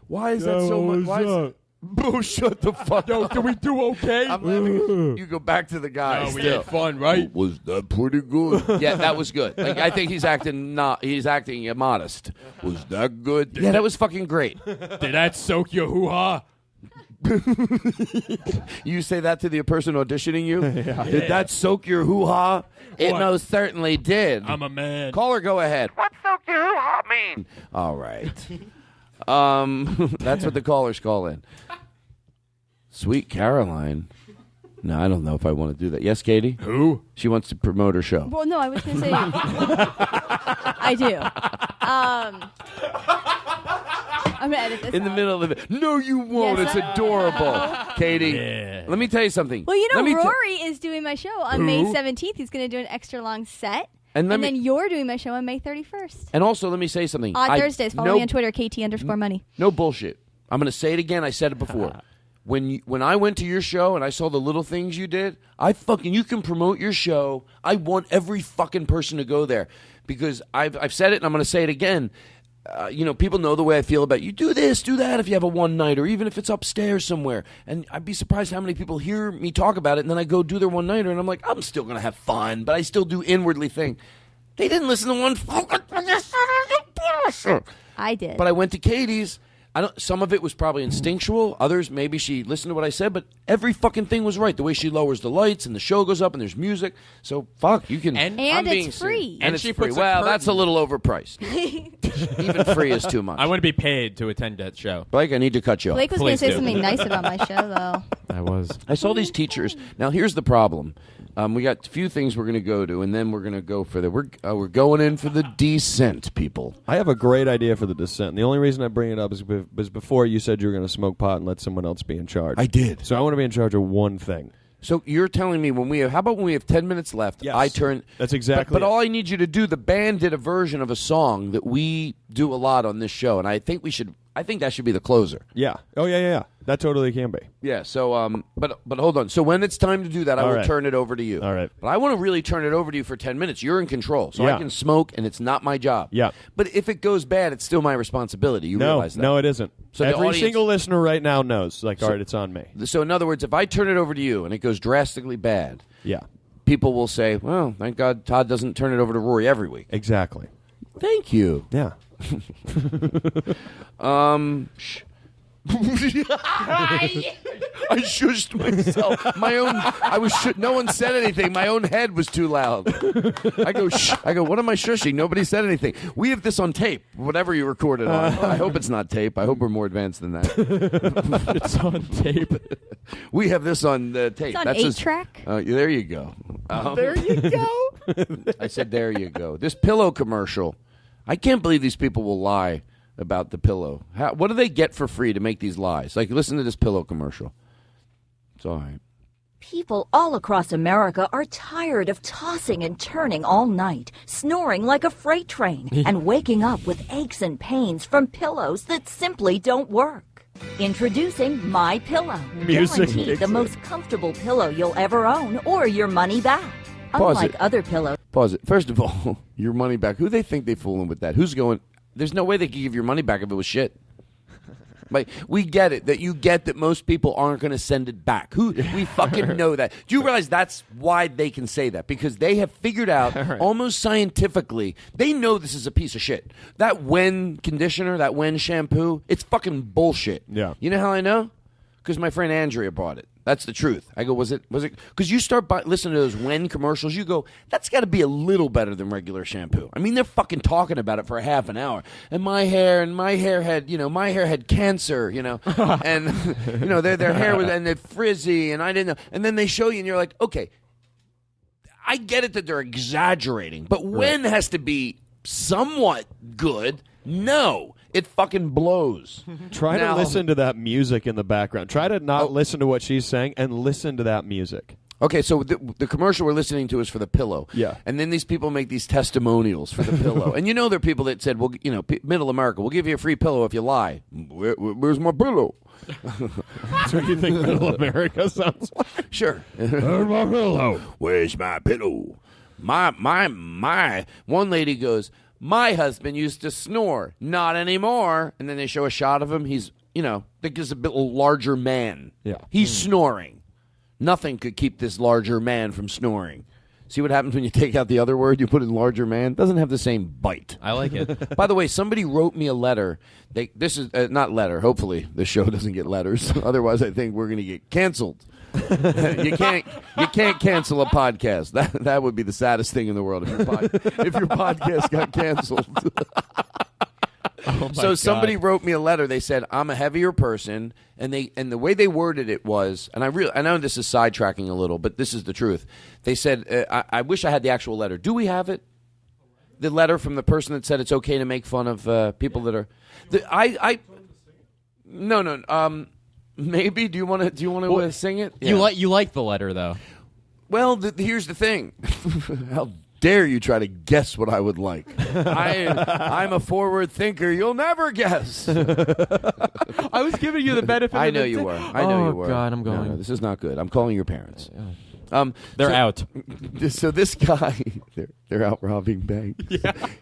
B: Why is that so much? Why is
D: that?
B: Boo, shut the fuck up.
H: Can we do okay?
B: I'm laughing. You go back to the guy.
H: We
B: still.
H: had fun, right?
B: Was that pretty good? Yeah, that was good. Like, I think he's acting modest. Was that good? Yeah, that was fucking great.
H: Did that soak your hoo-ha?
B: You say that to the person auditioning you? Did that soak your hoo-ha? It
H: What?
B: most certainly did.
H: I'm a man.
B: Caller, go ahead.
J: What's soak your hoo-ha mean?
B: All right. That's what the callers call in.
A: Sweet Caroline. No, I don't know if I want to do that. Yes, Katie?
H: Who?
A: She wants to promote her show.
I: Well, no, I was going to say. I do. I'm going to edit this
A: In the
I: out.
A: middle of it. No, you won't.
I: Yes,
A: It's adorable. Katie,
H: Yeah.
A: let me tell you something.
I: Well, you know,
A: Let me
I: Rory is doing my show on May
H: Who?
I: 17th. He's going to do an extra long set.
A: And let me-
I: then you're doing my show on May 31st.
A: And also, let me say something.
I: On Thursdays. Follow me on Twitter, KT_money.
A: No bullshit. I'm going to say it again. I said it before. When I went to your show and I saw the little things you did, you can promote your show. I want every fucking person to go there because I've said it and I'm going to say it again. People know the way I feel about you. Do this, do that if you have a one night or even if it's upstairs somewhere. And I'd be surprised how many people hear me talk about it and then I go do their one nighter and I'm like, I'm still going to have fun, but I still do inwardly think, they didn't listen to one fucking.
I: I did.
A: But I went to Katie's. Some of it was probably instinctual. Others, maybe she listened to what I said, but every fucking thing was right. The way she lowers the lights and the show goes up and there's music. So, fuck, you can...
C: And
A: I'm being
I: it's free.
A: And
C: she
A: it's free.
C: puts a
A: Well,
C: curtain.
A: that's a little overpriced. Even free is too much.
C: I want to be paid to attend that show.
A: Blake, I need to cut you off.
I: Blake was going to
C: Please
I: say
C: do.
I: something nice about my show, though.
C: I was.
A: I saw these teachers. Now, here's the problem. We got a few things we're going to go to, and then we're going to go for the... We're going in for the descent, people.
K: I have a great idea for the descent. The only reason I bring it up is before you said you were going to smoke pot and let someone else be in charge.
A: I did.
K: So I want to be in charge of one thing.
A: So you're telling me how about when we have 10 minutes left,
K: Yes.
A: I turn...
K: That's exactly
A: But
K: it.
A: all I need you to do, the band did a version of a song that we do a lot on this show, and I think that should be the closer.
K: Yeah. Oh, yeah. That totally can be.
A: Yeah, so, but hold on. So when it's time to do that, I
K: All
A: will
K: right.
A: turn it over to you.
K: All right.
A: But I want to really turn it over to you for 10 minutes. You're in control, so
K: Yeah.
A: I can smoke, and it's not my job.
K: Yeah.
A: But if it goes bad, it's still my responsibility. You realize that?
K: No, it isn't.
A: So the
K: Every
A: audience-
K: single listener right now knows, all right, it's on me.
A: So in other words, if I turn it over to you and it goes drastically bad,
K: Yeah.
A: people will say, well, thank God Todd doesn't turn it over to Rory every week.
K: Exactly.
A: Thank you.
K: Yeah.
A: I shushed myself. No one said anything. My own head was too loud. I go, shh. I go, what am I shushing? Nobody said anything. We have this on tape, whatever you recorded on. I hope it's not tape. I hope we're more advanced than that.
C: It's on tape.
A: We have this on tape.
I: It's on
A: That's
I: 8-track.
A: There you go.
K: There you go.
A: I said, there you go. This pillow commercial. I can't believe these people will lie about the pillow. What do they get for free to make these lies? Like, listen to this pillow commercial. It's all right.
L: People all across America are tired of tossing and turning all night, snoring like a freight train, and waking up with aches and pains from pillows that simply don't work. Introducing My Pillow,
K: Music
L: guaranteed
K: makes
L: the
K: it.
L: most comfortable pillow you'll ever own, or your money back.
A: Pause
L: Unlike
A: it.
L: other pillows.
A: Pause it. First of all, your money back. Who they think they fooling with that? Who's going? There's no way they could give your money back if it was shit. Like, we get it, that you get that most people aren't going to send it back. We fucking know that. Do you realize that's why they can say that? Because they have figured out, almost scientifically, they know this is a piece of shit. That Wen conditioner, that Wen shampoo, it's fucking bullshit.
K: Yeah.
A: You know how I know? Because my friend Andrea bought it. That's the truth. I go, was it? Because you start listening to those Wen commercials, you go, that's got to be a little better than regular shampoo. I mean, they're fucking talking about it for a half an hour. And my hair had cancer, and their hair was and they're frizzy, and I didn't know. And then they show you, and you're like, okay, I get it that they're exaggerating, but Wen has to be somewhat good. No. It fucking blows.
K: Try to listen to that music in the background. Try to not listen to what she's saying and listen to that music.
A: Okay, so the commercial we're listening to is for the pillow.
K: Yeah.
A: And then these people make these testimonials for the pillow. And there are people that said, well, middle America, we'll give you a free pillow if you lie. Where's my pillow?
K: That's what you think middle America sounds like?
A: Sure.
K: Where's my pillow?
A: Where's my pillow? My one lady goes, my husband used to snore. Not anymore. And then they show a shot of him. He's, think he's a bit larger man.
K: Yeah.
A: He's snoring. Nothing could keep this larger man from snoring. See what happens when you take out the other word you put in larger man? Doesn't have the same bite.
C: I like it.
A: By the way, somebody wrote me a letter. This is not letter. Hopefully the show doesn't get letters. Otherwise, I think we're going to get canceled. You can't cancel a podcast. That would be the saddest thing in the world if your podcast got canceled. So somebody wrote me a letter. They said, I'm a heavier person. And the way they worded it was, and I know this is sidetracking a little, but this is the truth. They said, I wish I had the actual letter. Do we have it? The letter from the person that said it's okay to make fun of people that are... No. Maybe. Do you want to sing it? Yeah.
C: You like the letter, though.
A: Well, here's the thing. How dare you try to guess what I would like? I'm a forward thinker. You'll never guess.
C: I was giving you the benefit.
A: I know you were.
C: Oh God, I'm going.
A: No, this is not good. I'm calling your parents.
C: They're out.
A: So this guy, they're out robbing banks.
C: Yeah.
A: Everyone's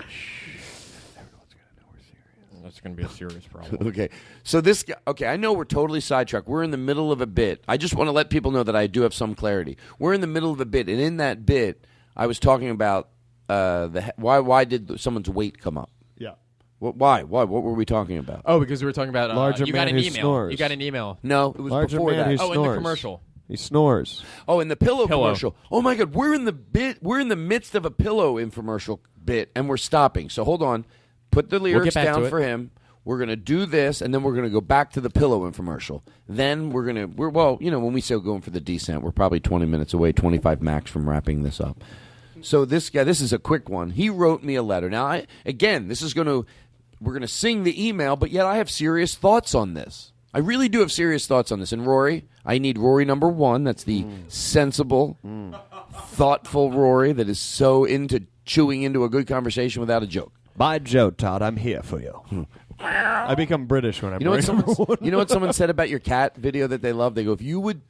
A: gonna know we're serious.
C: That's gonna be a serious problem.
A: Okay. So this guy. Okay, I know we're totally sidetracked. We're in the middle of a bit. I just want to let people know that I do have some clarity. We're in the middle of a bit, and in that bit, I was talking about why did someone's weight come up?
K: Yeah.
A: Why? What were we talking about?
C: Oh, because we were talking about
K: Larger
C: you got
K: man
C: an
K: who
C: email.
K: snores.
C: You got an email.
A: No, it was
K: Larger
A: before
K: man
A: that.
K: who
C: Oh, in
K: snores.
C: the commercial.
K: He snores.
A: Oh, in the pillow commercial. Oh my God, we're in the midst of a pillow infomercial bit, and we're stopping. So hold on, put the lyrics
C: back to
A: down
C: it.
A: for him. We're gonna do this, and then we're gonna go back to the pillow infomercial. Then we're when we say we're going for the descent, we're probably 20 minutes away, 25 max from wrapping this up. So this guy, this is a quick one. He wrote me a letter. Now, we're gonna sing the email, but yet I have serious thoughts on this. I really do have serious thoughts on this. And Rory, I need Rory number 1. That's the sensible, thoughtful Rory that is so into chewing into a good conversation without a joke.
K: By Joe, Todd, I'm here for you. I become British when I'm.
A: You know what someone said about your cat video that they love? They go, if you would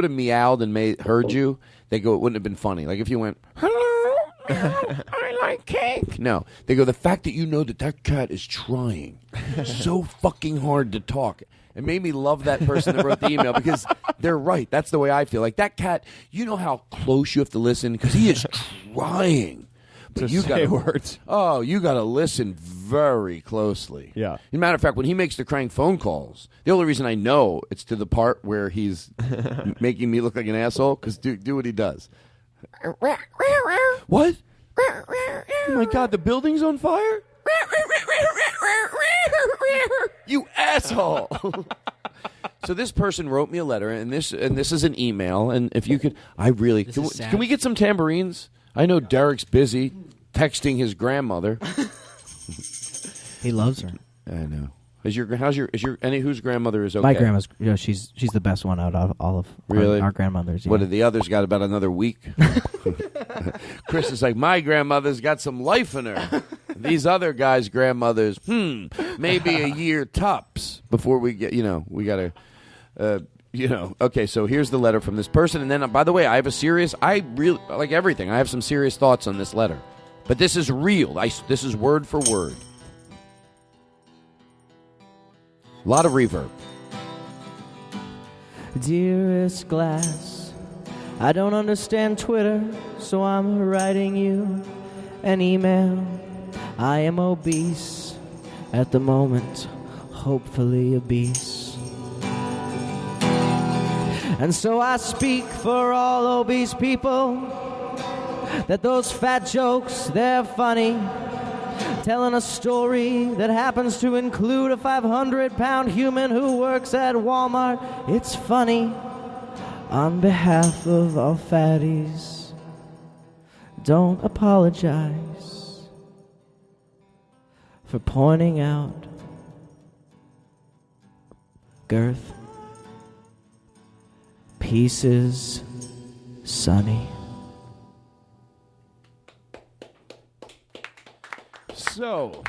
A: have meowed and heard you, they go, it wouldn't have been funny. Like if you went, hello, I like cake. No, they go, the fact that you know that cat is trying so fucking hard to talk. It made me love that person that wrote the email because they're right. That's the way I feel. Like that cat, you know how close you have to listen because he is trying. But you got words. Oh, you got to listen very closely.
K: Yeah.
A: As a matter of fact, when he makes the crank phone calls, the only reason I know it's to the part where he's making me look like an asshole. Because do what he does. What? Oh my God! The building's on fire. You asshole. So this person wrote me a letter, and this is an email. And if you could, can we get some tambourines? I know Derek's busy texting his grandmother.
M: He loves her.
A: I know. Whose grandmother is okay?
M: My grandma's. She's the best one out of all of our grandmothers. Yeah.
A: What, the others got about another week? Chris is like, my grandmother's got some life in her. These other guys' grandmothers, maybe a year tops before we get. We got to. Okay, so here's the letter from this person. And then, by the way, I really, like everything, I have some serious thoughts on this letter. But this is real. This is word for word. A lot of reverb.
G: Dearest Glass, I don't understand Twitter, so I'm writing you an email. I am obese at the moment, hopefully obese. And so I speak for all obese people, that those fat jokes, they're funny. Telling a story that happens to include a 500-pound human who works at Walmart. It's funny. On behalf of all fatties, don't apologize for pointing out girth. Pieces, Sonny.
A: So,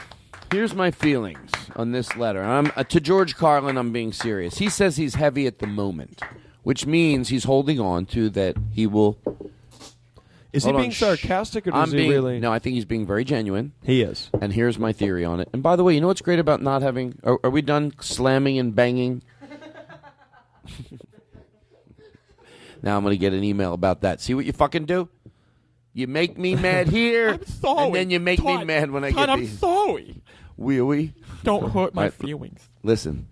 A: here's my feelings on this letter. To George Carlin, I'm being serious. He says he's heavy at the moment, which means he's holding on to that he will...
K: Is he being sarcastic, or does he really...
A: No, I think he's being very genuine.
K: He is.
A: And here's my theory on it. And by the way, you know what's great about not having... Are we done slamming and banging? Now I'm going to get an email about that. See what you fucking do? You make me mad here,
H: I'm sorry.
A: and then you make me mad when I get
H: I'm
A: these.
H: sorry.
A: Wee.
H: Don't hurt my feelings.
A: Listen,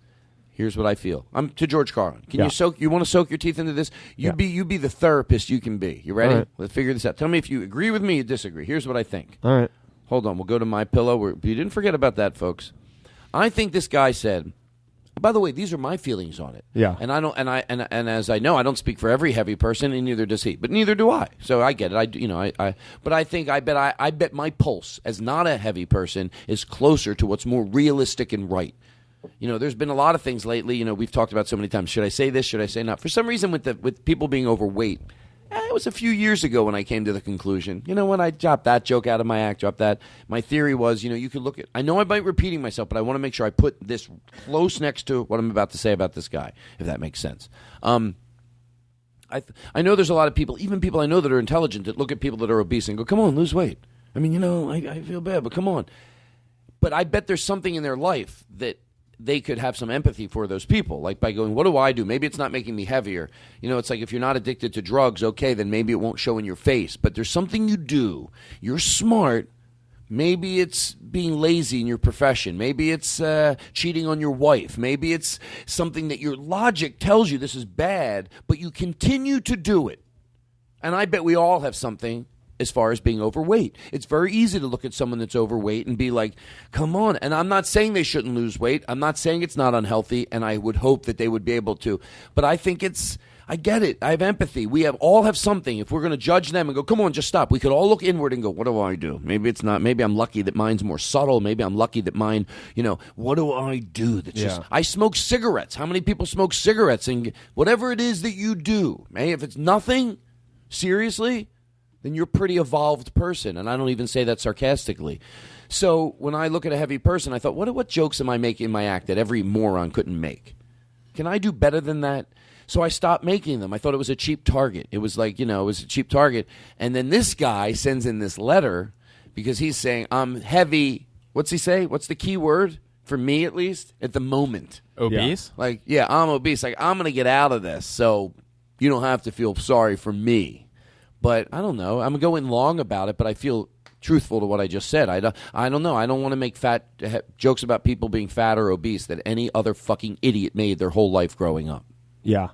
A: here's what I feel. I'm to George Carlin. Can you want to soak your teeth into this? You be the therapist you can be. You ready?
K: All right.
A: Let's figure this out. Tell me if you agree with me or disagree. Here's what I think.
K: All right.
A: Hold on. We'll go to My Pillow. You didn't forget about that, folks. I think this guy said. By the way, these are my feelings on it.
K: Yeah.
A: And I don't, and as I know, I don't speak for every heavy person, and neither does he. But neither do I. So I get it. But I think I bet my pulse as not a heavy person is closer to what's more realistic and right. There's been a lot of things lately. We've talked about so many times. Should I say this? Should I say not? For some reason, with people being overweight. It was a few years ago when I came to the conclusion. When I dropped that joke out of my act, dropped that. My theory was, you could look at. I know I might be repeating myself, but I want to make sure I put this close next to what I'm about to say about this guy, if that makes sense. I know there's a lot of people, even people I know that are intelligent, that look at people that are obese and go, "Come on, lose weight." I mean, I feel bad, but come on. But I bet there's something in their life that they could have some empathy for those people, like by going, what do I do? Maybe it's not making me heavier. It's like if you're not addicted to drugs, okay, then maybe it won't show in your face. But there's something you do. You're smart. Maybe it's being lazy in your profession. Maybe it's cheating on your wife. Maybe it's something that your logic tells you this is bad, but you continue to do it. And I bet we all have something as far as being overweight. It's very easy to look at someone that's overweight and be like, come on. And I'm not saying they shouldn't lose weight. I'm not saying it's not unhealthy, and I would hope that they would be able to. But I think I get it. I have empathy. We all have something. If we're going to judge them and go, come on, just stop. We could all look inward and go, what do I do? Maybe it's not. Maybe I'm lucky that mine's more subtle. Maybe I'm lucky that mine, what do I do? That's just, I smoke cigarettes. How many people smoke cigarettes? And whatever it is that you do, if it's nothing, seriously, then you're a pretty evolved person. And I don't even say that sarcastically. So when I look at a heavy person, I thought, what jokes am I making in my act that every moron couldn't make? Can I do better than that? So I stopped making them. I thought it was a cheap target. It was like, it was a cheap target. And then this guy sends in this letter because he's saying, I'm heavy. What's he say? What's the key word? For me, at least, at the moment.
C: Obese?
A: Yeah. I'm obese. Like, I'm going to get out of this, so you don't have to feel sorry for me. But I don't know. I'm going long about it, but I feel truthful to what I just said. I don't know. I don't want to make jokes about people being fat or obese that any other fucking idiot made their whole life growing up.
K: Yeah.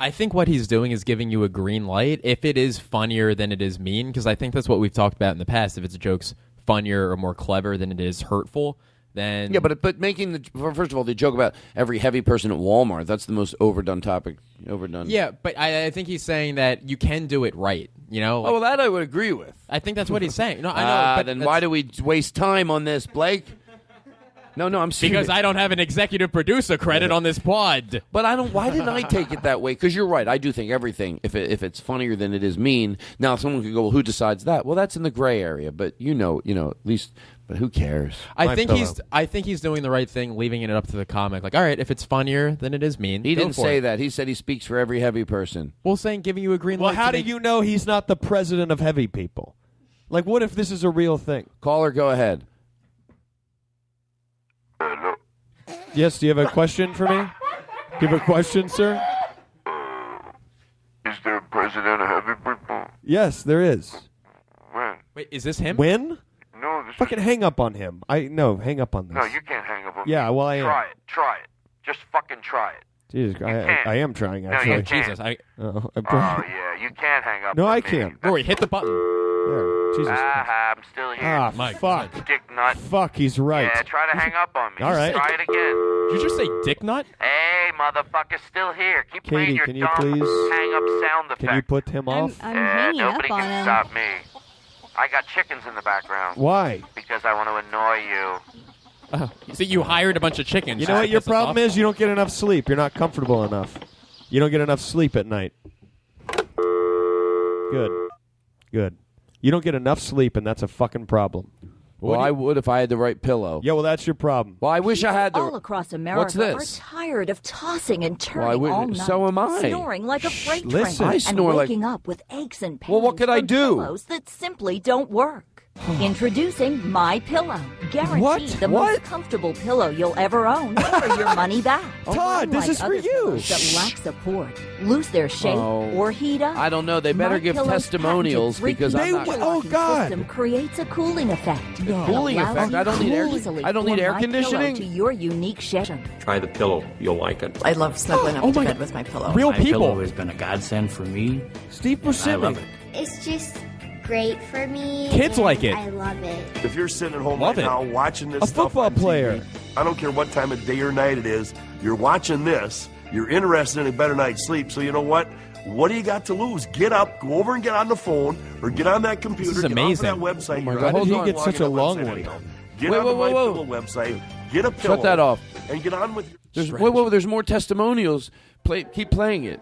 C: I think what he's doing is giving you a green light if it is funnier than it is mean, because I think that's what we've talked about in the past. If it's a joke's funnier or more clever than it is hurtful, then...
A: Yeah, but making first of all, the joke about every heavy person at Walmart, that's the most overdone topic.
C: Yeah, but I think he's saying that you can do it right,
A: well, that I would agree with.
C: I think that's what he's saying. No, I know. But
A: then why do we waste time on this, Blake? No, I'm serious.
C: Because I don't have an executive producer credit on this pod.
A: But why didn't I take it that way? Because you're right. I do think everything, if it's funnier than it is mean. Now, someone could go, well, who decides that? Well, that's in the gray area. But at least. But who cares?
C: I think he's doing the right thing, leaving it up to the comic. Like, all right, if it's funnier than it is mean,
A: he didn't say that. He said he speaks for every heavy person.
C: Well, giving you a green light.
K: Well, how do you know he's not the president of heavy people? Like, what if this is a real thing?
A: Caller, go ahead.
K: Yes, do you have a question for me? Do you have a question, sir?
J: Is there a president of heavy people?
K: Yes, there is.
J: When?
C: Wait, is this him?
K: When?
J: No,
K: fucking hang up on him. Hang up on this.
J: No, you can't hang up on me.
K: Yeah, well, I am.
J: Try it. Just fucking try it.
K: Jesus, I am trying, actually.
J: No, you can't.
C: Jesus,
J: yeah, you can't hang up
K: No,
J: on
K: I
J: me.
K: can't.
C: Rory, hit the button.
K: There. Jesus Christ.
J: I'm still here.
K: Ah, fuck.
J: Dick nut.
K: Fuck, he's right.
J: Yeah, try to hang up on me.
K: All right.
J: Try it again.
C: Did you just say dick nut?
J: Hey, motherfucker's still here. Keep playing
K: Katie,
J: your
K: can you
J: dumb
K: please-
J: hang up sound effect.
K: Can you put him off?
I: I'm hanging up
J: Nobody
I: on
J: can
I: him.
J: stop me. I got chickens in the background.
K: Why?
J: Because I want to annoy you.
C: So you hired a bunch of chickens.
K: You know what your problem is? You don't get enough sleep. You're not comfortable enough. You don't get enough sleep at night. Good. You don't get enough sleep, and that's a fucking problem.
A: Well, I would if I had the right pillow.
K: Yeah, well, that's your problem.
A: Well, I wish I had the...
L: all across America
A: What's this?
L: are tired of tossing and
A: Well, I
L: turning
A: would-
L: all night,
A: so am I.
L: snoring like a freight
K: listen.
L: train,
A: I snore
L: and
A: like-
L: waking up with aches and pains
A: Well, what could I
L: from
A: do?
L: pillows that simply don't work. Introducing My Pillow, guaranteed
K: What?
L: the
K: What?
L: most comfortable pillow you'll ever own, or your money back.
K: Todd, this
L: Unlike
K: is for
L: other
K: you.
L: pillows that lack support, lose their shape,
A: Oh.
L: or heat up.
A: I don't know. They better
L: My
A: give
L: Pillow's
A: testimonials
L: patented
A: because I'm
L: three-piece
A: not...
K: Oh,
L: interlocking
K: God.
L: system creates a cooling effect.
K: No.
L: that
A: Cooling
L: allows
A: effect?
L: you
A: I don't need air-
L: easily
A: I don't need
L: form
A: air
L: My Pillow
A: conditioning?
L: to your unique shape.
N: Try the pillow. You'll like it.
O: I love snuggling up
C: Oh
O: to
C: my
O: bed
C: God.
O: with my pillow.
C: Real
N: My
C: people.
N: pillow has been a godsend for me.
K: Steve
N: I love
K: Buscemi.
N: it.
P: It's just great for me.
C: Kids
P: and
C: like it.
P: I love it.
Q: If you're sitting at home
C: Love
Q: right
C: it.
Q: now watching this
K: A
Q: stuff
K: football
Q: on TV,
K: player.
O: I don't care what time of day or night it is. You're watching this. You're interested in a better night's sleep. So you know what? What do you got to lose? Get up, go over and get on the phone, or get on that computer.
K: This is
O: get
K: amazing.
O: off of that website.
K: Oh my God, how did he get such a long one?
O: Get on the My Pillow website. Get a pillow.
A: Shut that off.
O: And get on with your
A: There's more testimonials. Keep playing it.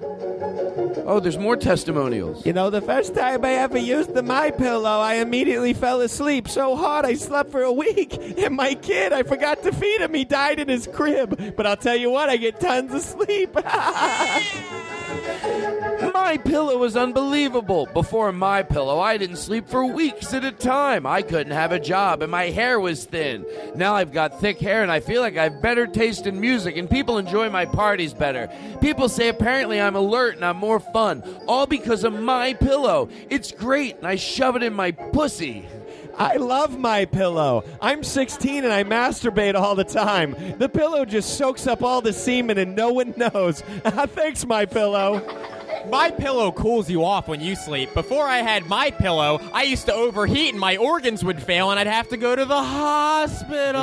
A: Oh, there's more testimonials.
D: You know, the first time I ever used the My Pillow, I immediately fell asleep so hard I slept for a week. And my kid, I forgot to feed him. He died in his crib. But I'll tell you what, I get tons of sleep.
A: My Pillow is unbelievable. Before My Pillow, I didn't sleep for weeks at a time. I couldn't have a job, and my hair was thin. Now I've got thick hair, and I feel like I have better taste in music, and people enjoy my parties better. People say apparently I'm alert and I'm more fun, all because of My Pillow. It's great, and I shove it in my pussy.
D: I love My Pillow. I'm 16 and I masturbate all the time. The pillow just soaks up all the semen and no one knows. Thanks, My Pillow.
C: My Pillow cools you off when you sleep. Before I had My Pillow, I used to overheat and my organs would fail and I'd have to go to the hospital.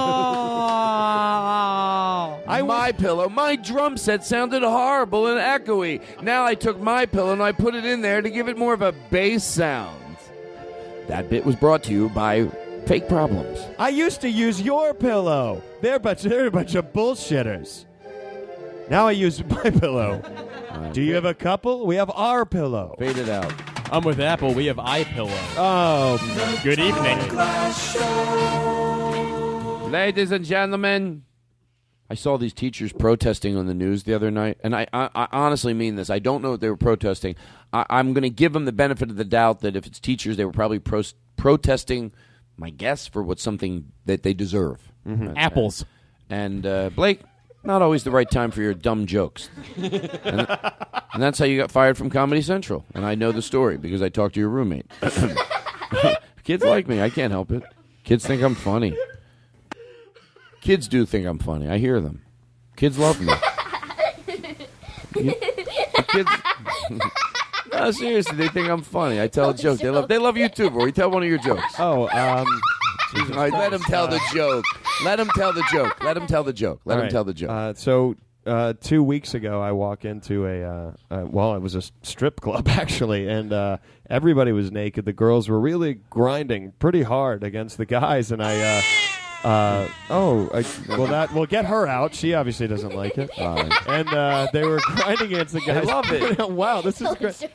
A: My Pillow. My drum set sounded horrible and echoey. Now I took My Pillow and I put it in there to give it more of a bass sound. That bit was brought to you by Fake Problems.
D: I used to use Your Pillow. They're a bunch of bullshitters. Now I use My Pillow. Do you have a couple? We have Our Pillow.
A: Fade it out.
C: I'm with Apple. We have iPillow.
D: Oh,
C: good evening.
A: Ladies and gentlemen, I saw these teachers protesting on the news the other night, and I honestly mean this. I don't know what they were protesting. I'm going to give them the benefit of the doubt that if it's teachers, they were probably protesting, my guess, for what's something that they deserve.
C: Mm-hmm. Apples.
A: And Blake, not always the right time for your dumb jokes. And that's how you got fired from Comedy Central. And I know the story because I talked to your roommate. Kids like me. I can't help it. Kids think I'm funny. Kids do think I'm funny. I hear them. Kids love me. Kids... No, seriously, they think I'm funny. I tell a joke. They love you too, Rory. Tell one of your jokes.
K: Oh,
A: all right, let him tell the joke. Let him tell the joke. Let him tell the joke. Let him tell the joke.
K: So 2 weeks ago, I walk into it was a strip club, actually, and everybody was naked. The girls were really grinding pretty hard against the guys, and we'll get her out. She obviously doesn't like it. And they were grinding against the guys.
A: I love it.
K: Wow, this is great.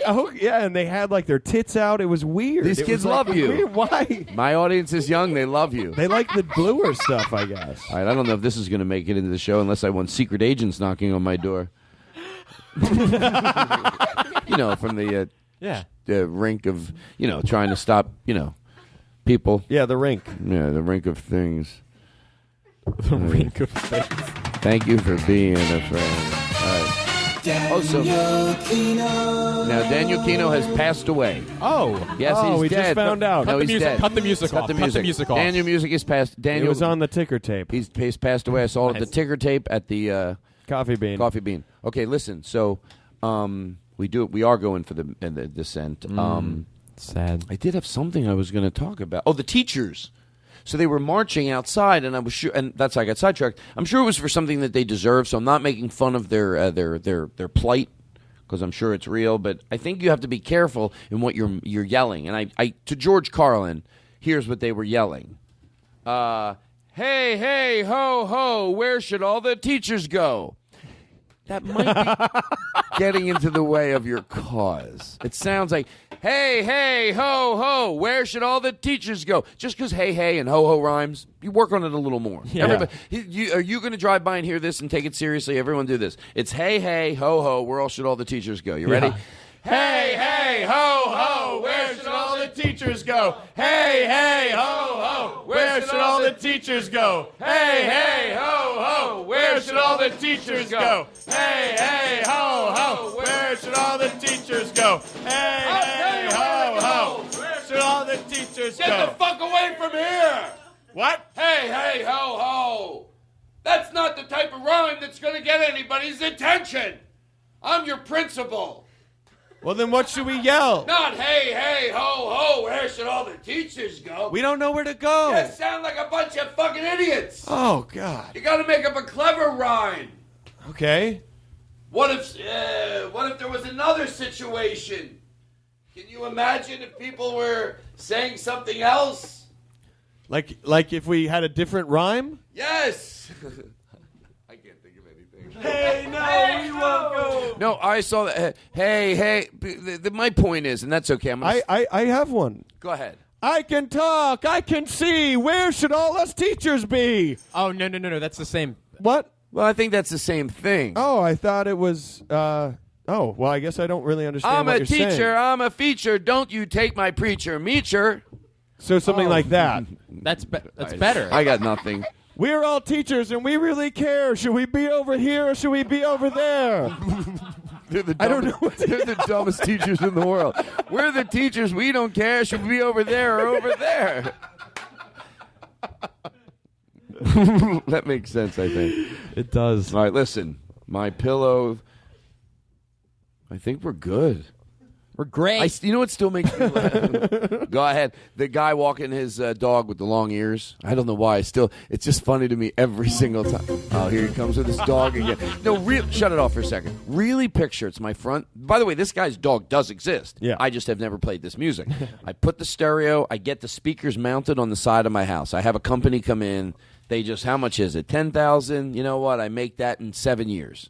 K: Oh, yeah, and they had like their tits out. It was weird.
A: These kids love you.
K: Weird. Why?
A: My audience is young. They love you.
K: They like the bluer stuff, I guess.
A: All right, I don't know if this is going to make it into the show unless I want secret agents knocking on my door. You know, from the rink of, trying to stop, people.
K: Yeah, the rink.
A: Yeah, the rink of things.
C: The rink of things.
A: Thank you for being a friend. All right. Now, Daniel Kino has passed away.
C: Oh.
A: Yes, he's
K: we
A: dead.
K: just found out.
A: No, he's dead.
C: Cut the music off. Cut the music off.
A: Daniel Music is passed. Daniel
K: It was on the ticker tape.
A: He's passed away. I saw it at the ticker tape at the
K: Coffee Bean.
A: Coffee Bean. Okay, listen. So we are going for the descent.
C: Sad.
A: I did have something I was going to talk about. Oh, the teachers. So they were marching outside, and I was sure, and that's how I got sidetracked. I'm sure it was for something that they deserve. So I'm not making fun of their plight, because I'm sure it's real. But I think you have to be careful in what you're yelling. And I to George Carlin, here's what they were yelling: "Hey, hey, ho, ho! Where should all the teachers go?" That might be getting into the way of your cause. It sounds like, hey, hey, ho, ho, where should all the teachers go? Just because hey, hey, and ho, ho rhymes, you work on it a little more.
C: Yeah.
A: Everybody, are you going to drive by and hear this and take it seriously? Everyone do this. It's hey, hey, ho, ho, where all should all the teachers go? You ready?
C: Yeah.
D: Hey, hey, ho, ho, where should all the teachers go? Hey, hey, ho, ho, where should all the teachers go? Hey, hey, ho, ho, where should all the teachers go? Hey, hey, ho, ho, where should all the teachers go? Hey, hey, ho, ho, where should all the teachers go?
A: Get the fuck away from here!
D: What?
A: Hey, hey, ho, ho! That's not the type of rhyme that's going to get anybody's attention! I'm your principal!
K: Well, then what should we yell?
A: Not hey, hey, ho, ho, where should all the teachers go?
K: We don't know where to go.
A: You sound like a bunch of fucking idiots.
K: Oh, God.
A: You gotta make up a clever rhyme.
K: Okay.
A: What if there was another situation? Can you imagine if people were saying something else?
K: Like if we had a different rhyme?
A: Yes. I can't think of anything.
K: Hey, no, we won't go.
A: No, I saw that. Hey. My point is, and that's okay.
K: I have one.
A: Go ahead.
K: I can talk. I can see. Where should all us teachers be?
C: Oh, no. That's the same.
K: What?
A: Well, I think that's the same thing.
K: Oh, I thought it was. Oh, well, I guess I don't really understand
A: I'm
K: what
A: a
K: you're
A: teacher.
K: saying.
A: I'm a feature. Don't you take my preacher, meacher.
K: So something like that.
C: That's better.
A: I got nothing.
K: We're all teachers, and we really care. Should we be over here or should we be over there?
A: I don't know. They're the dumbest teachers in the world. We're the teachers. We don't care. Should we be over there or over there? That makes sense, I think.
K: It does.
A: All right, listen. My pillow. I think we're good.
C: We're great.
A: You know what still makes me laugh? Go ahead. The guy walking his dog with the long ears. I don't know why. It's just funny to me every single time. Oh, here he comes with his dog again. No, shut it off for a second. Really picture it's my front. By the way, this guy's dog does exist.
K: Yeah.
A: I just have never played this music. I put the stereo. I get the speakers mounted on the side of my house. I have a company come in. They just, how much is it? $10,000. You know what? I make that in 7 years.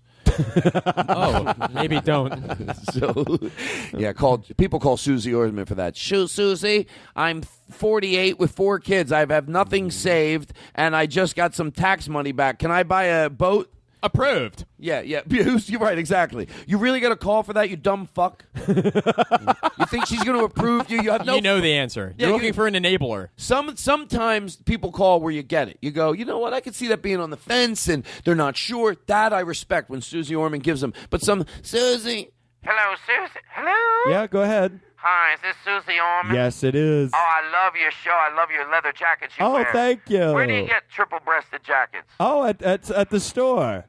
C: Oh, maybe don't.
A: So, yeah, people call Susie Orman for that. Susie, I'm 48 with 4 kids. I have nothing saved, and I just got some tax money back. Can I buy a boat?
C: Approved.
A: Yeah. You're right, exactly. You really got a call for that, you dumb fuck? You think she's going to approve you? You have no.
C: You know the answer.
A: Yeah,
C: You're looking for an enabler.
A: Sometimes people call where you get it. You go, you know what? I could see that being on the fence, and they're not sure. That I respect when Susie Orman gives them. But Susie.
J: Hello, Susie. Hello?
K: Yeah, go ahead.
J: Hi, is this Susie Orman?
K: Yes, it is.
J: Oh, I love your show. I love your leather jackets you wear.
K: Oh, thank you.
J: Where do you get triple-breasted jackets?
K: Oh, at the store.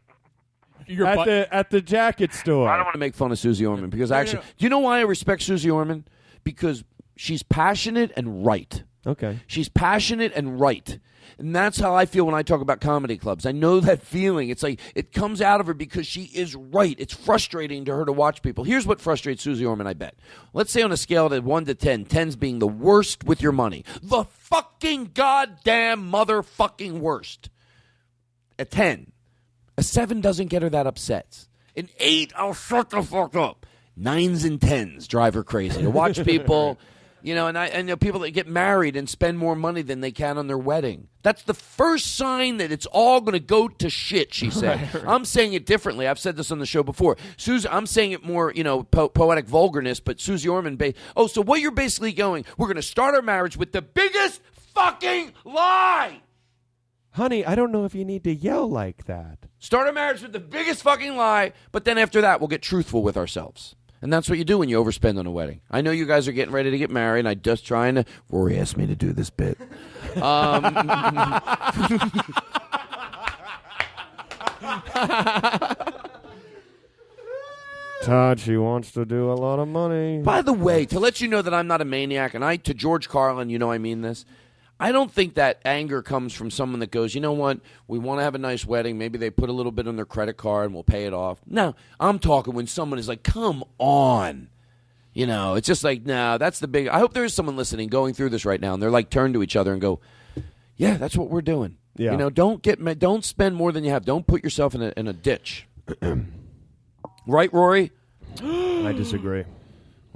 K: At the jacket store.
A: I don't want to make fun of Susie Orman because do you know why I respect Susie Orman? Because she's passionate and right.
K: Okay.
A: She's passionate and right. And that's how I feel when I talk about comedy clubs. I know that feeling. It's like it comes out of her because she is right. It's frustrating to her to watch people. Here's what frustrates Susie Orman, I bet. Let's say on a scale of 1 to 10, 10's being the worst with your money. The fucking goddamn motherfucking worst. A 10. A 7 doesn't get her that upset. An 8, I'll shut the fuck up. 9s and 10s drive her crazy. To watch people, and I know people that get married and spend more money than they can on their wedding. That's the first sign that it's all going to go to shit, she said. Right. I'm saying it differently. I've said this on the show before. Susie, I'm saying it more, poetic vulgarness, but Susie Orman, so what you're basically going, we're going to start our marriage with the biggest fucking lie.
K: Honey, I don't know if you need to yell like that.
A: Start a marriage with the biggest fucking lie, but then after that, we'll get truthful with ourselves. And that's what you do when you overspend on a wedding. I know you guys are getting ready to get married, and I'm just trying to... Rory asked me to do this bit.
K: Todd, she wants to do a lot of money.
A: By the way, to let you know that I'm not a maniac, and to George Carlin, I mean this, I don't think that anger comes from someone that goes, you know what, we want to have a nice wedding. Maybe they put a little bit on their credit card and we'll pay it off. No, I'm talking when someone is like, come on. It's just like, no, that's the big... I hope there is someone listening going through this right now, and they're like, turn to each other and go, yeah, that's what we're doing.
K: Yeah.
A: Don't spend more than you have. Don't put yourself in a ditch. Right, Rory?
K: I disagree.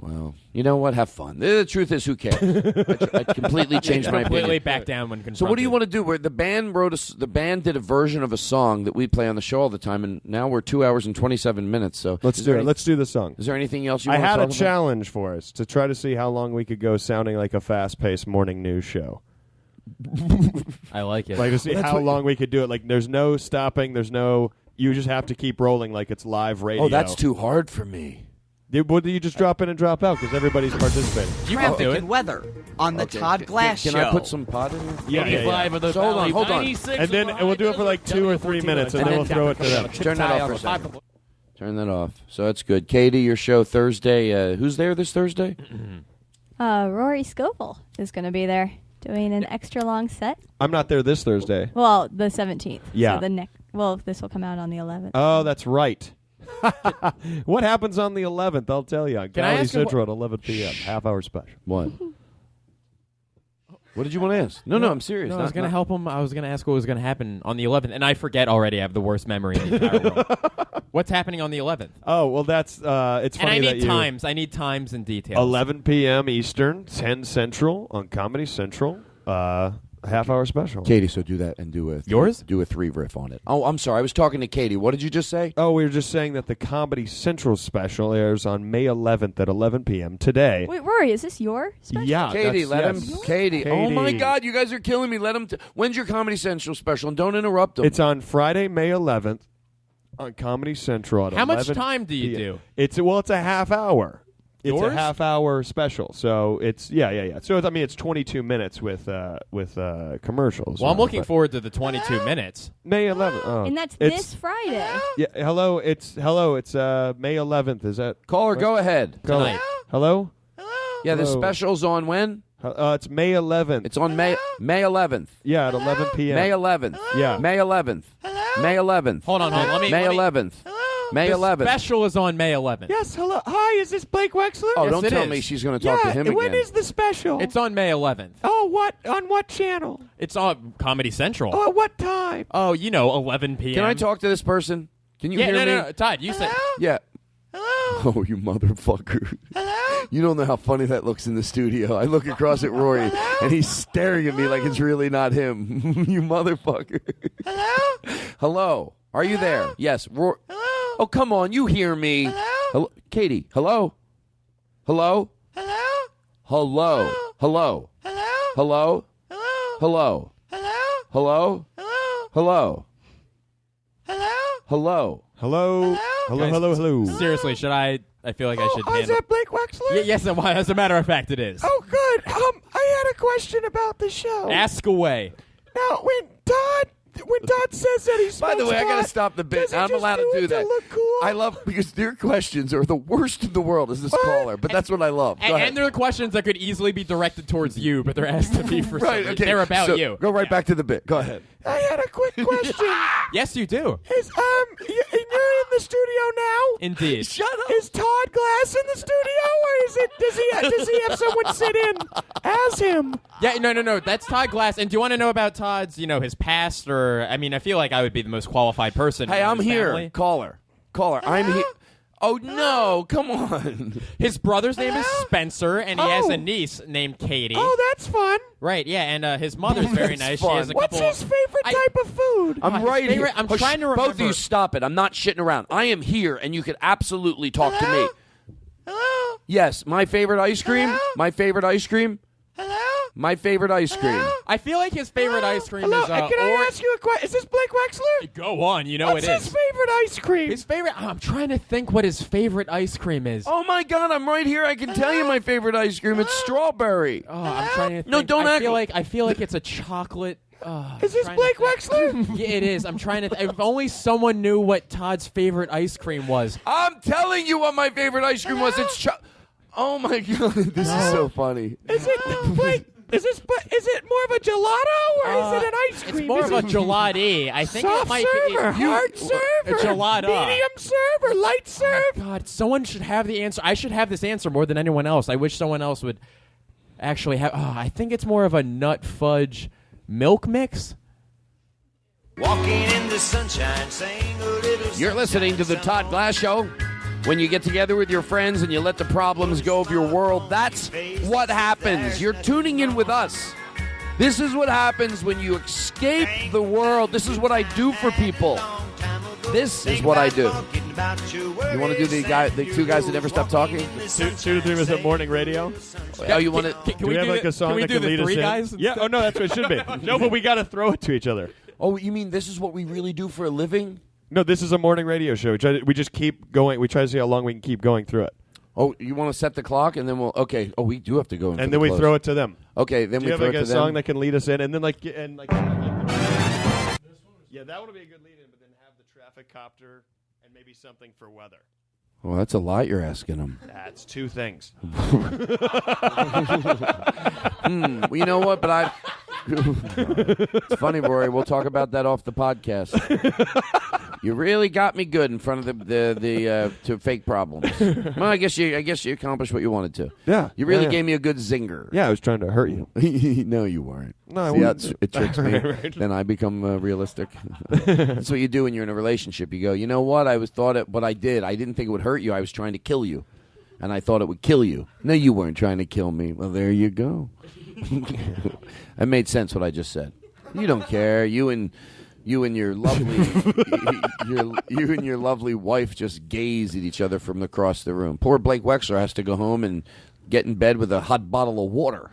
A: Well, you know what? Have fun. The truth is, who cares? I completely changed my opinion.
C: Completely back down when confronted.
A: So what do you want to do? Where the band did a version of a song that we play on the show all the time, and now we're 2 hours and 27 minutes. So
K: let's do it. Let's do the song.
A: Is there anything else you want to
K: talk about? I
A: had
K: a challenge for us to try to see how long we could go sounding like a fast-paced morning news show.
C: I like it.
K: Like to see how long we could do it. Like there's no stopping. You just have to keep rolling like it's live radio.
A: Oh, that's too hard for me.
K: What do you just drop in and drop out because everybody's participating?
Q: Traffic and weather on the Todd Glass
A: Show.
Q: Can
A: I put some pot in here?
K: Yeah.
C: Of those
A: so hold on.
K: And then we'll do it for like 2 or 3 minutes, and then we'll throw it to them.
A: Turn that off for a second. Turn that off. So that's good. Katie, your show Thursday. Who's there this Thursday?
I: Rory Scoval is going to be there doing an extra long set.
K: I'm not there this Thursday.
I: Well, the 17th.
K: Yeah.
I: So this will come out on the 11th.
K: Oh, that's right. What happens on the 11th? I'll tell you. On Comedy Central at 11 p.m. Half-hour special.
A: What? What did you want to ask? No, I'm serious.
C: No, I was going to help him. I was going to ask what was going to happen on the 11th, and I forget already. I have the worst memory in the entire world. What's happening on the 11th?
K: Oh, well, that's it's funny
C: and I
K: that
C: need times. I need times and details.
K: 11 p.m. Eastern, 10 Central on Comedy Central. Half-hour special.
A: Katie, so do that and do a
C: yours.
A: Do a 3 riff on it. Oh, I'm sorry. I was talking to Katie. What did you just say?
K: Oh, we were just saying that the Comedy Central special airs on May 11th at 11 p.m. today.
I: Wait, Rory, is this your special?
K: Yeah,
A: Katie, let him. Katie. Oh my God, you guys are killing me. Let him. When's your Comedy Central special? And don't interrupt him.
K: It's on Friday, May 11th on Comedy Central at 11
C: How much time do you do?
K: It's a half hour. It's
C: Yours?
K: a half-hour special, so it's yeah. So it's 22 minutes with commercials.
C: Well, I'm looking forward to the 22 minutes.
K: May 11th,
I: And that's this Friday.
K: Yeah, hello. It's May 11th. Is that
A: caller? Go ahead.
C: Tonight.
K: Hello.
A: Yeah, the
K: Hello.
A: special's on when?
K: It's May 11th.
A: It's on May 11th.
K: Yeah, at 11 p.m.
A: May 11th.
K: Yeah.
A: May 11th. May 11th.
C: Hold on.
A: May 11th. May 11th.
C: The special is on May 11th.
K: Yes. Hello. Hi. Is this Blake Wexler?
A: Oh,
C: Yes,
A: don't
C: it
A: tell
C: is.
A: me she's going to talk to him again.
K: When is the special?
C: It's on May 11th.
K: Oh, what? On what channel?
C: It's on Comedy Central.
K: Oh, at what time?
C: Oh, 11 p.m.
A: Can I talk to this person? Can you hear me?
C: No. Todd, you said.
A: Yeah. Hello? Oh, you motherfucker. Hello? You don't know how funny that looks in the studio. I look across at Rory, and he's staring at me like it's really not him. You motherfucker. Hello? Hello? Are you there? Yes. Hello? Oh, come on. You hear me. Hello? Katie, hello? Hello? Hello? Hello? Hello? Hello? Hello? Hello? Hello? Hello?
K: Hello.
C: Seriously, should I? I feel like I should.
K: Is that Blake Wexler?
C: Yes, as a matter of fact, it is.
K: Oh, good. I had a question about the show.
C: Ask away.
K: Now, when Todd says that he smokes
A: By the way, I got
K: pot,
A: to stop the bit.
K: does he
A: I'm
K: just
A: allowed to do
K: it
A: that.
K: To look cool?
A: I love because their questions are the worst in the world as this caller, but that's what I love. Go ahead.
C: And there are questions that could easily be directed towards you, but they're asked to be for
A: right,
C: some
A: okay.
C: They're about
A: So,
C: you.
A: Go right back to the bit. Go ahead.
K: I had a quick question.
C: Yes, you do.
K: Is you're in the studio now?
C: Indeed.
A: Shut up.
K: Is Todd Glass in the studio, or is it does he have someone sit in as him?
C: Yeah, no. That's Todd Glass. And do you want to know about Todd's, his past? Or I mean, I feel like I would be the most qualified person.
A: Hey,
C: in
A: I'm
C: his
A: here.
C: family.
A: Caller. I'm here. Oh, no. Come on.
C: His brother's name is Spencer, and he has a niece named Katie.
K: Oh, that's fun.
C: Right, yeah, and his mother's very
A: That's
C: nice.
A: fun.
C: She has a
K: What's
C: couple.
K: his favorite type of food?
A: I'm
C: his
A: right here.
C: favorite- I'm
A: Hush,
C: trying to remember.
A: Both of you stop it. I'm not shitting around. I am here, and you can absolutely talk to me.
K: Hello?
A: Yes, my favorite ice cream.
K: Hello?
A: My favorite ice cream.
K: Hello?
A: My favorite ice cream.
C: I feel like his favorite ice cream
K: Hello?
C: is.
K: Can I ask you a question? Is this Blake Wexler?
C: Go on,
K: What's
C: it is.
K: his favorite ice cream?
C: His favorite. I'm trying to think what his favorite ice cream is.
A: Oh my God, I'm right here. I can tell you my favorite ice cream. It's strawberry.
C: Oh, I'm trying to think.
A: No, don't act.
C: I feel like it's a chocolate.
K: Is this Blake Wexler?
C: Yeah, it is. I'm trying to. If only someone knew what Todd's favorite ice cream was.
A: I'm telling you what my favorite ice cream was. It's oh my God, this is so funny.
K: Is it Blake? Is it more of a gelato or is it an ice cream?
C: It's more of a gelati. I think
K: soft
C: it might
K: serve
C: be
K: or hard serve
C: a
K: or
C: gelato.
K: medium serve or light serve.
C: God, someone should have the answer. I should have this answer more than anyone else. I wish someone else would actually have. I think it's more of a nut fudge milk mix.
E: Walking in the sunshine, saying a little.
A: You're listening to the Todd Glass Show. When you get together with your friends and you let the problems go of your world, that's what happens. You're tuning in with us. This is what happens when you escape the world. This is what I do for people. This is what I do. You want to do the two guys that never stop talking?
K: 2 to 3 minutes morning radio.
A: Oh, you want to?
K: Do we have like a song that can lead us in? Yeah. Oh no, that's what it should be. No, but we got to throw it to each other.
A: Oh, you mean this is what we really do for a living?
K: No, this is a morning radio show. We just keep going. We try to see how long we can keep going through it.
A: Oh, you want to set the clock and then we'll. Okay. Oh, we do have to go in.
K: And then we throw it to them.
A: Okay. Then we
K: throw
A: throw
K: it to them. Do you have like a song that can lead us in, and then yeah, that would be a good lead in. But then have the traffic copter, And maybe something for weather.
A: Well, that's a lot you're asking him.
K: That's two things.
A: Well, you know what? But it's funny, Rory. We'll talk about that off the podcast. You really got me good in front of the to fake problems. Well, I guess you accomplished what you wanted to.
K: Yeah,
A: you really
K: yeah.
A: gave me a good zinger.
K: Yeah, I was trying to hurt you.
A: No, you weren't.
K: No,
A: see, it tricks me.
K: Right.
A: Then I become realistic. That's what you do when you're in a relationship. You go, you know what? What I did. I didn't think it would hurt you. I was trying to kill you, and I thought it would kill you. No, you weren't trying to kill me. Well, there you go. It made sense what I just said. You don't care. You and your lovely you and your lovely wife just gaze at each other from across the room. Poor Blake Wexler has to go home and get in bed with a hot bottle of water.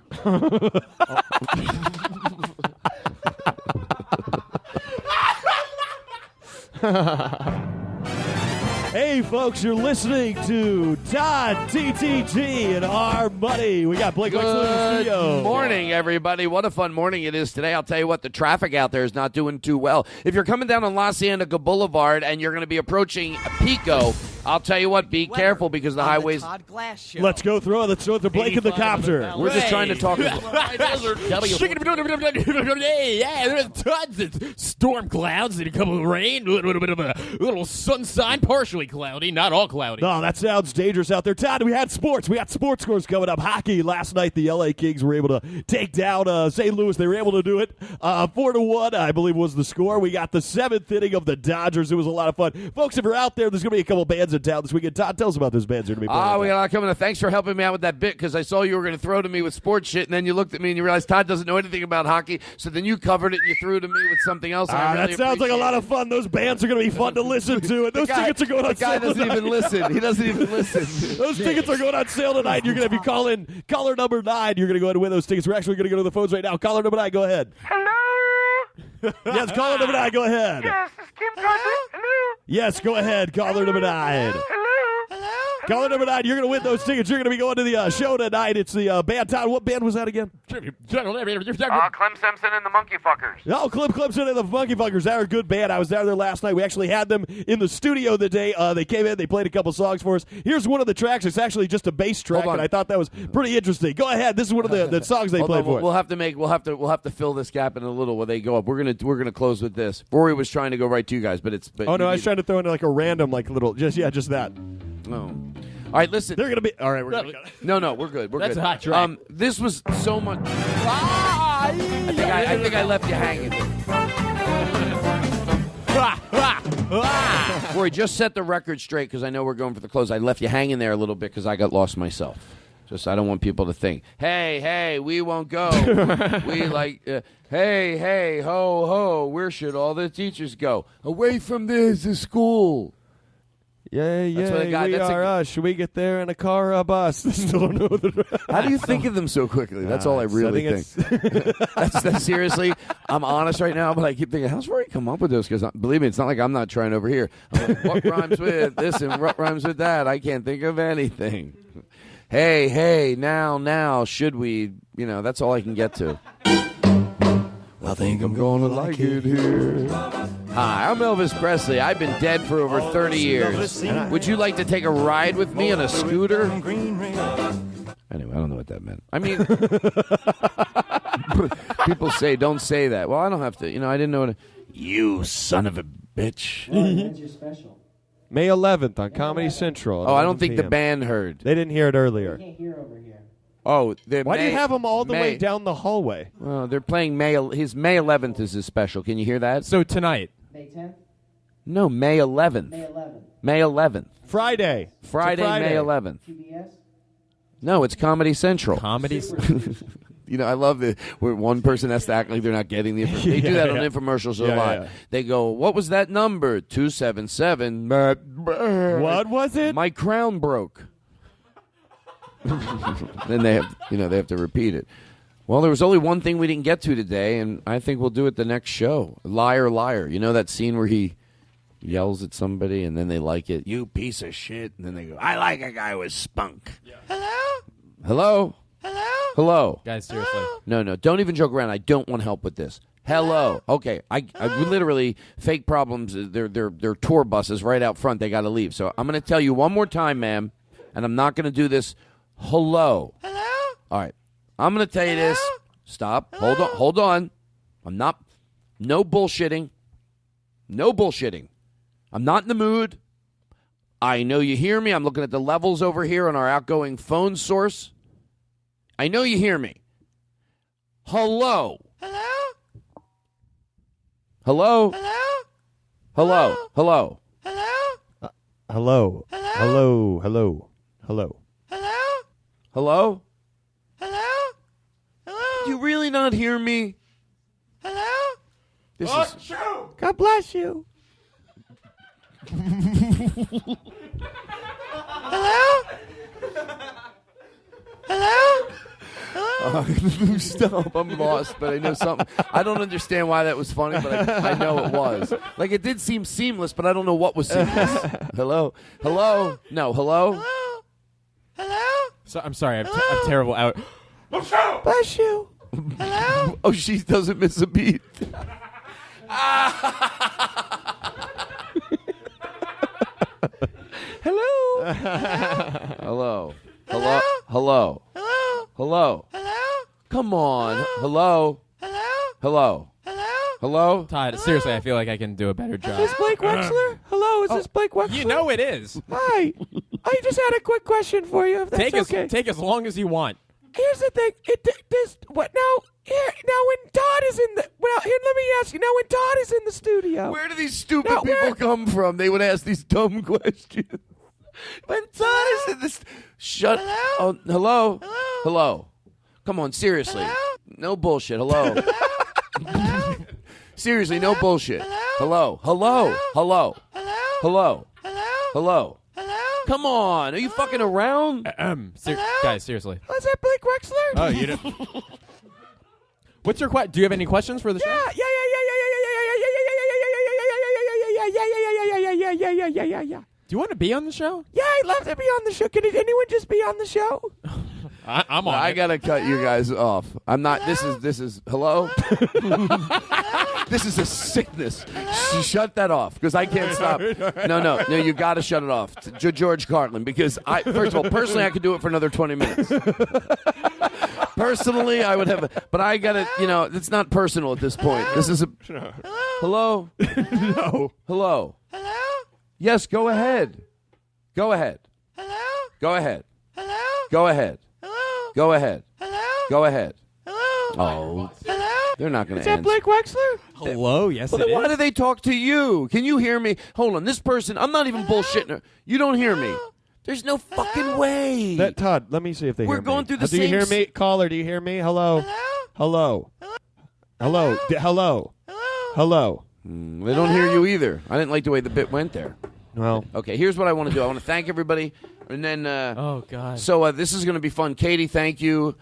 K: Hey, folks, you're listening to Todd, TTG, and our buddy. We got Blake Wexler in the studio.
A: Good morning, everybody. What a fun morning it is today. I'll tell you what, the traffic out there is not doing too well. If you're coming down on La Cienega Boulevard and you're going to be approaching Pico, I'll tell you what, be careful because the highways...
Q: Todd Glass Show.
K: Let's go through it. Let's throw it to Blake in the copter.
A: We're just trying to talk...
H: Yeah, there's tons of storm clouds and a couple of rain, a little bit of a little sunshine, partially cloudy, not all cloudy.
K: Oh, that sounds dangerous out there. Todd, we had sports. We got sports scores coming up. Hockey last night, the LA Kings were able to take down St. Louis. They were able to do it 4-1, I believe was the score. We got the 7th inning of the Dodgers. It was a lot of fun. Folks, if you're out there, there's going to be a couple bands in town this weekend. Todd, tell us about those bands that are going to be playing.
A: We got a lot coming up. Thanks for helping me out with that bit because I saw you were going to throw to me with sports shit, and then you looked at me and you realized Todd doesn't know anything about hockey, so then you covered it and you threw to me with something else.
K: That sounds like a lot of fun. Those bands are going to be fun to listen to, and those tickets are going on sale.
A: The guy doesn't even listen. He doesn't even listen.
K: Those tickets are going on sale tonight. You're going to be calling caller number 9. You're going to go ahead and win those tickets. We're actually going to go to the phones right now. Caller number 9, go ahead.
J: Hello?
K: Yes, caller number 9, go ahead.
J: Yes, it's Kim Carter. Hello?
K: Yes, go ahead, caller number 9. Caller number 9, you're going to win those tickets. You're going to be going to the show tonight. It's the band. Todd, what band was that again?
J: Clem Simpson and the Monkey Fuckers.
K: Oh, Clem Simpson and the Monkey Fuckers. They're a good band. I was down there last night. We actually had them in the studio the day they came in. They played a couple songs for us. Here's one of the tracks. It's actually just a bass track, and I thought that was pretty interesting. Go ahead. This is one of the songs they played for us.
A: We'll have to fill this gap in a little when they go up. We're gonna close with this. Rory was trying to go right to you guys, but
K: I was trying to throw in like a random little just that.
A: Oh. All right, listen.
K: They're going to be... All right, we're going to...
A: No, we're good.
H: That's a hot track.
A: This was so much... I think I left you hanging. Rory, just set the record straight because I know we're going for the close. I left you hanging there a little bit because I got lost myself. Just I don't want people to think, hey, we won't go. We hey, ho, where should all the teachers go? Away from this school.
K: Yeah, we are us. Should we get there in a car or a bus? Still don't know
A: How do you think of them so quickly? That's all I really think. That's seriously, I'm honest right now, but I keep thinking, how's Rory come up with this? Because believe me, it's not like I'm not trying over here. I'm like, what rhymes with this and what rhymes with that? I can't think of anything. Hey, now, should we? That's all I can get to. I think I'm gonna like it here. Hi, I'm Elvis Presley. I've been dead for over 30 years. Would you like to take a ride with me on a scooter? Anyway, I don't know what that meant. I mean, people say, don't say that. Well, I don't have to. I didn't know. You son of a bitch.
G: When's your special?
K: May 11th on Comedy Central.
A: I don't think the band heard.
K: They didn't hear it earlier.
G: You can't hear over here.
A: Oh,
K: why do you have them all the way down the hallway?
A: Well, they're playing his May 11th is his special. Can you hear that?
H: So tonight.
G: May 10th?
A: No, May 11th.
G: May 11th.
A: May 11th.
K: Friday,
A: May 11th.
G: PBS?
A: No, it's Comedy Central.
H: Comedy.
A: I love it where one person has to act like they're not getting the information. They do that on infomercials a lot. Yeah. They go, "What was that number? 277."
K: What was it?
A: My crown broke. Then they have to repeat it. Well, there was only one thing we didn't get to today, and I think we'll do it the next show. Liar, liar. You know that scene where he yells at somebody and then they like it? You piece of shit. And then they go, I like a guy with spunk. Yeah. Hello?
H: Guys, seriously.
A: No. Don't even joke around. I don't want help with this. Hello. Okay, I literally fake problems. They're tour buses right out front. They got to leave. So I'm going to tell you one more time, ma'am, and I'm not going to do this. Hello. All right. I'm going to tell you this. Stop. Hold on. I'm not. No bullshitting. No bullshitting. I'm not in the mood. I know you hear me. I'm looking at the levels over here on our outgoing phone source. I know you hear me. Hello. Hello? Hello? Hello?
K: Hello. Hello. Hello. Hello.
A: Hello? Do you really not hear me? This is...
K: God bless you.
A: Stop, I'm lost, but I know something. I don't understand why that was funny, but I know it was. Like, it did seem seamless, but I don't know what was seamless. Hello? Hello? No, hello?
C: So, I'm sorry, I'm terrible out.
K: Bless you.
A: Hello? Oh, she doesn't miss a beat.
K: Hello?
A: Hello? Hello? Hello? Hello? Come on. Hello? Hello? Hello?
C: Todd, seriously, I feel like I can do a better job.
K: Is this Blake Wexler? Hello, is this Blake Wexler?
C: You know it is.
K: Hi. I just had a quick question for you, if that's okay.
C: Take as long as you want.
K: Here's the thing. When Todd is in the... Well, here, let me ask you. Now, when Todd is in the studio...
A: Where do these stupid people come from? They would ask these dumb questions. When Todd is in this... Shut... Oh, hello? Hello? Come on, seriously. No bullshit. Hello? Seriously, no bullshit. Hello? Hello? Hello? Hello? Hello? Come on. Are you fucking around?
C: Guys, seriously.
K: Oh, is that Blake Wexler?
C: Oh, you don't... What's your question? Do you have any questions for the show?
K: Yeah.
C: Do you want to be on the show?
K: Yeah, I'd love to be on the show. Can anyone just be on the show?
C: I'm on.
A: I gotta cut you guys off. I'm not. This is. Hello. This is a sickness. Shut that off because I can't stop. No. You got to shut it off, George Carlin. Because first of all, personally, I could do it for another 20 minutes. Personally, I would have, but I gotta. It's not personal at this point. This is a. Hello.
K: No.
A: Hello. Yes, go ahead. Go ahead. Go ahead. Go ahead. Go ahead. Go ahead. Oh. They're not going to answer.
K: Is that Blake Wexler?
C: Hello? Yes,
A: well,
C: it is.
A: Why do they talk to you? Can you hear me? Hold on. This person, I'm not even bullshitting her. You don't hear me. There's no fucking way.
K: Todd, let me see if they hear me.
A: We're going through the
K: same...
A: same...
K: Do you hear me? Caller, do you hear me? Hello? Hello? Hello? Hello? Hello?
A: They don't hear you either. I didn't like the way the bit went there.
K: Well.
A: Okay, here's what I want to do. I want to thank everybody. And then...
C: oh, God.
A: So this is going to be fun. Katie, thank you.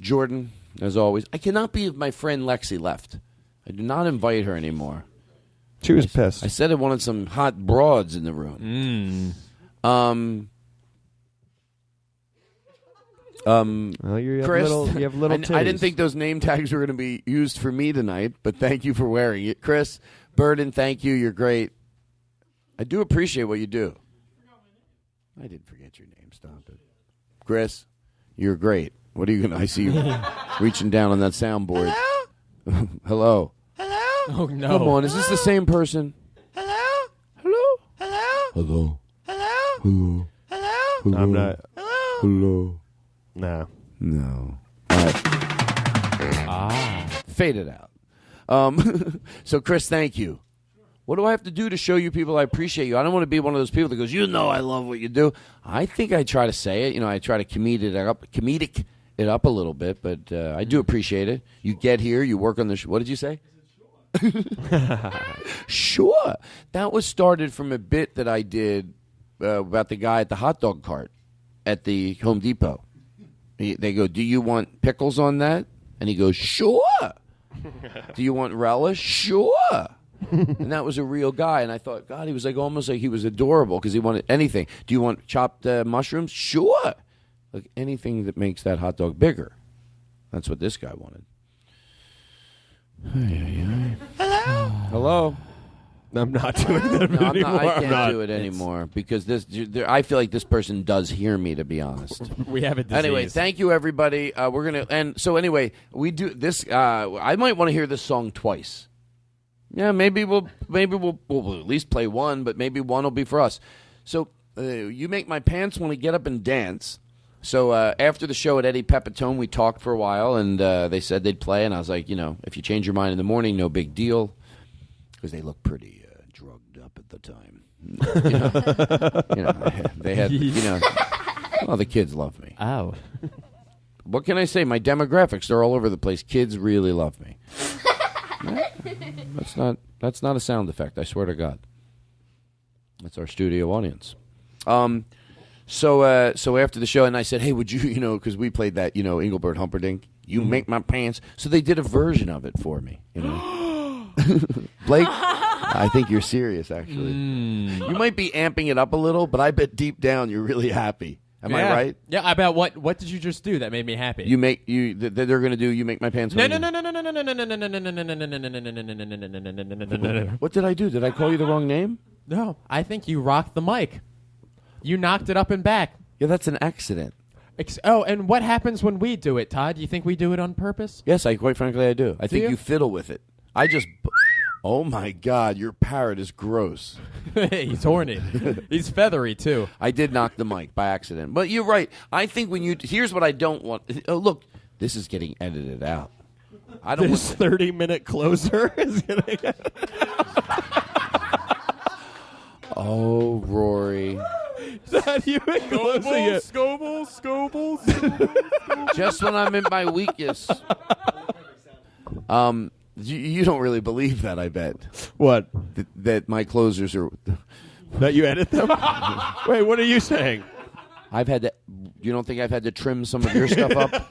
A: Jordan, as always. I cannot believe my friend Lexi left. I do not invite her anymore.
K: She was pissed.
A: I said I wanted some hot broads in the room.
K: Well, you
A: Chris,
K: have little titties.
A: I didn't think those name tags were going to be used for me tonight, but thank you for wearing it. Chris Burden, thank you. You're great. I do appreciate what you do. I didn't forget your name. Stop it. Chris, you're great. What are you going to... I see you reaching down on that soundboard. Hello?
C: Oh, no.
A: Come on, is this the same person? Hello? Hello? Hello?
K: I'm not.
A: Hello?
K: No.
A: No. All right. Fade it out. So, Chris, thank you. What do I have to do to show you people I appreciate you? I don't want to be one of those people that goes, I love what you do. I think I try to say it. I try to comedic it up a little bit, but I do appreciate it. You get here, you work on the what did you say? Sure. That was started from a bit that I did about the guy at the hot dog cart at the Home Depot. They go, do you want pickles on that? And he goes, sure. Do you want relish? Sure. And that was a real guy. And I thought, God, he was almost like he was adorable because he wanted anything. Do you want chopped mushrooms? Sure. Like anything that makes that hot dog bigger. That's what this guy wanted. Hello.
K: I'm not doing that
A: No,
K: anymore.
A: I can't do it anymore because I feel like this person does hear me. To be honest,
H: We have a disease.
A: Anyway, thank you everybody. We're gonna anyway, we do this. I might want to hear this song twice. Yeah, maybe we'll at least play one, but maybe one will be for us. So you make my pants want to get up and dance. So after the show at Eddie Pepitone, we talked for a while, and they said they'd play, and I was like, if you change your mind in the morning, no big deal, because they look pretty drugged up at the time. They had, well, the kids love me.
C: Oh.
A: What can I say? My demographics, they're all over the place. Kids really love me. That's not a sound effect, I swear to God. That's our studio audience. So after the show, and I said, hey, would you, because we played that, Engelbert Humperdinck, You Make My Pants. So they did a version of it for me, Blake, I think you're serious, actually. You might be amping it up a little, but I bet deep down you're really happy. Am I right?
C: Yeah, I bet. What did you just do that made me happy?
A: They're going to do You Make My Pants.
C: No.
A: What did I do? Did I call you the wrong name?
C: No, I think you rocked the mic. You knocked it up and back.
A: Yeah, that's an accident.
C: And what happens when we do it, Todd? You think we do it on purpose?
A: Yes, quite frankly, I do. I think
C: you?
A: You fiddle with it. Oh my God, your parrot is gross.
C: He's horny. He's feathery too.
A: I did knock the mic by accident, but you're right. I think here's what I don't want. Oh, look, this is getting edited out. I don't.
K: This 30-minute closer is gonna.
A: Oh, Rory.
K: That you closing it.
H: Scoval.
A: Just when I'm in my weakest. You don't really believe that, I bet.
K: What?
A: That my closers are.
K: That you edit them? Wait, what are you saying?
A: You don't think I've had to trim some of your stuff up?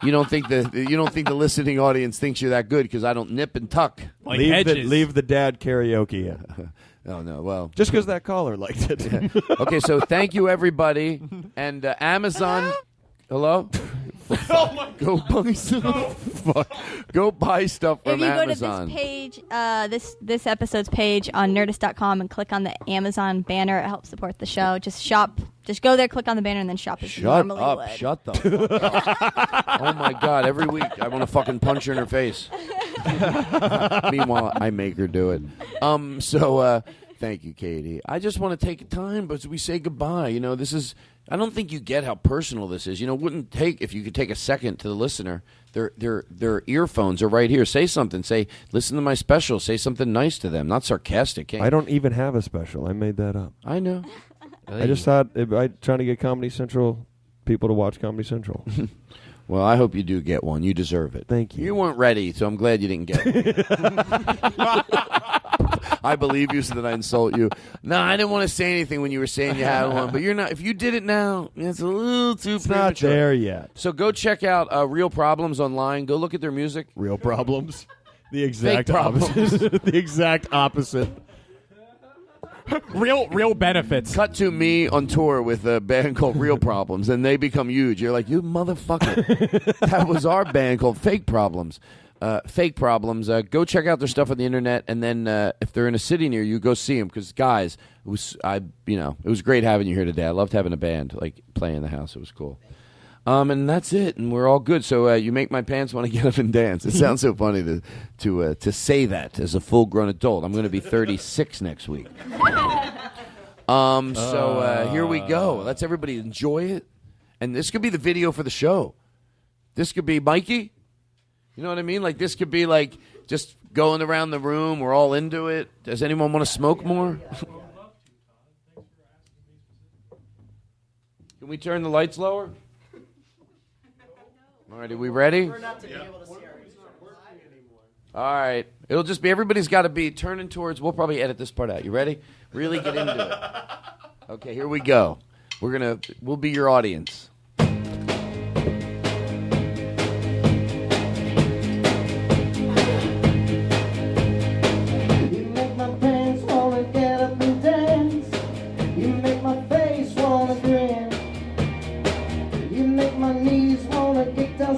A: You don't think the listening audience thinks you're that good because I don't nip and tuck.
H: Like
K: leave the dad karaoke in.
A: Oh no! Well,
K: just because that caller liked it.
A: Yeah. Okay, so thank you everybody, and Amazon. Hello. Go buy stuff. Go buy stuff from Amazon.
I: If you go to this page, this episode's page on Nerdist.com and click on the Amazon banner, it helps support the show. Just shop. Just go there, click on the banner, and then shop as you normally would.
A: Shut the fuck up. Oh my God! Every week I want to fucking punch her in her face. Meanwhile, I make her do it. Thank you, Katie. I just want to take time, but we say goodbye. This is. I don't think you get how personal this is. Wouldn't take if you could take a second to the listener. Their earphones are right here. Say something. Say, listen to my special. Say something nice to them. Not sarcastic.
K: I don't even have a special. I made that up.
A: I know.
K: I just thought I'm trying to get Comedy Central people to watch Comedy Central.
A: Well, I hope you do get one. You deserve it.
K: Thank you.
A: You weren't ready, so I'm glad you didn't get one. I believe you so that I insult you. No, I didn't want to say anything when you were saying you had one, but you're not. If you did it now, it's a little too premature.
K: Not there yet.
A: So go check out Real Problems online. Go look at their music.
K: Real Problems? The exact
A: Problems.
K: opposite. The exact opposite.
H: Real benefits.
A: Cut to me on tour with a band called Real Problems, and they become huge. You're like, you motherfucker. That was our band called Fake Problems. Fake Problems. Go check out their stuff on the internet, and then if they're in a city near you, go see them. Because guys, it was great having you here today. I loved having a band like playing in the house. It was cool. And that's it, and we're all good. So you make my pants want to get up and dance. It sounds so funny to say that as a full-grown adult. I'm going to be 36 next week. So here we go. Let's everybody enjoy it. And this could be the video for the show. This could be Mikey. You know what I mean? Like this could be like just going around the room. We're all into it. Does anyone want to smoke more? Can we turn the lights lower? All right, are we ready? All right. It'll just be, everybody's got to be turning towards, we'll probably edit this part out. You ready? Really get into it. Okay, here we go. We'll be your audience.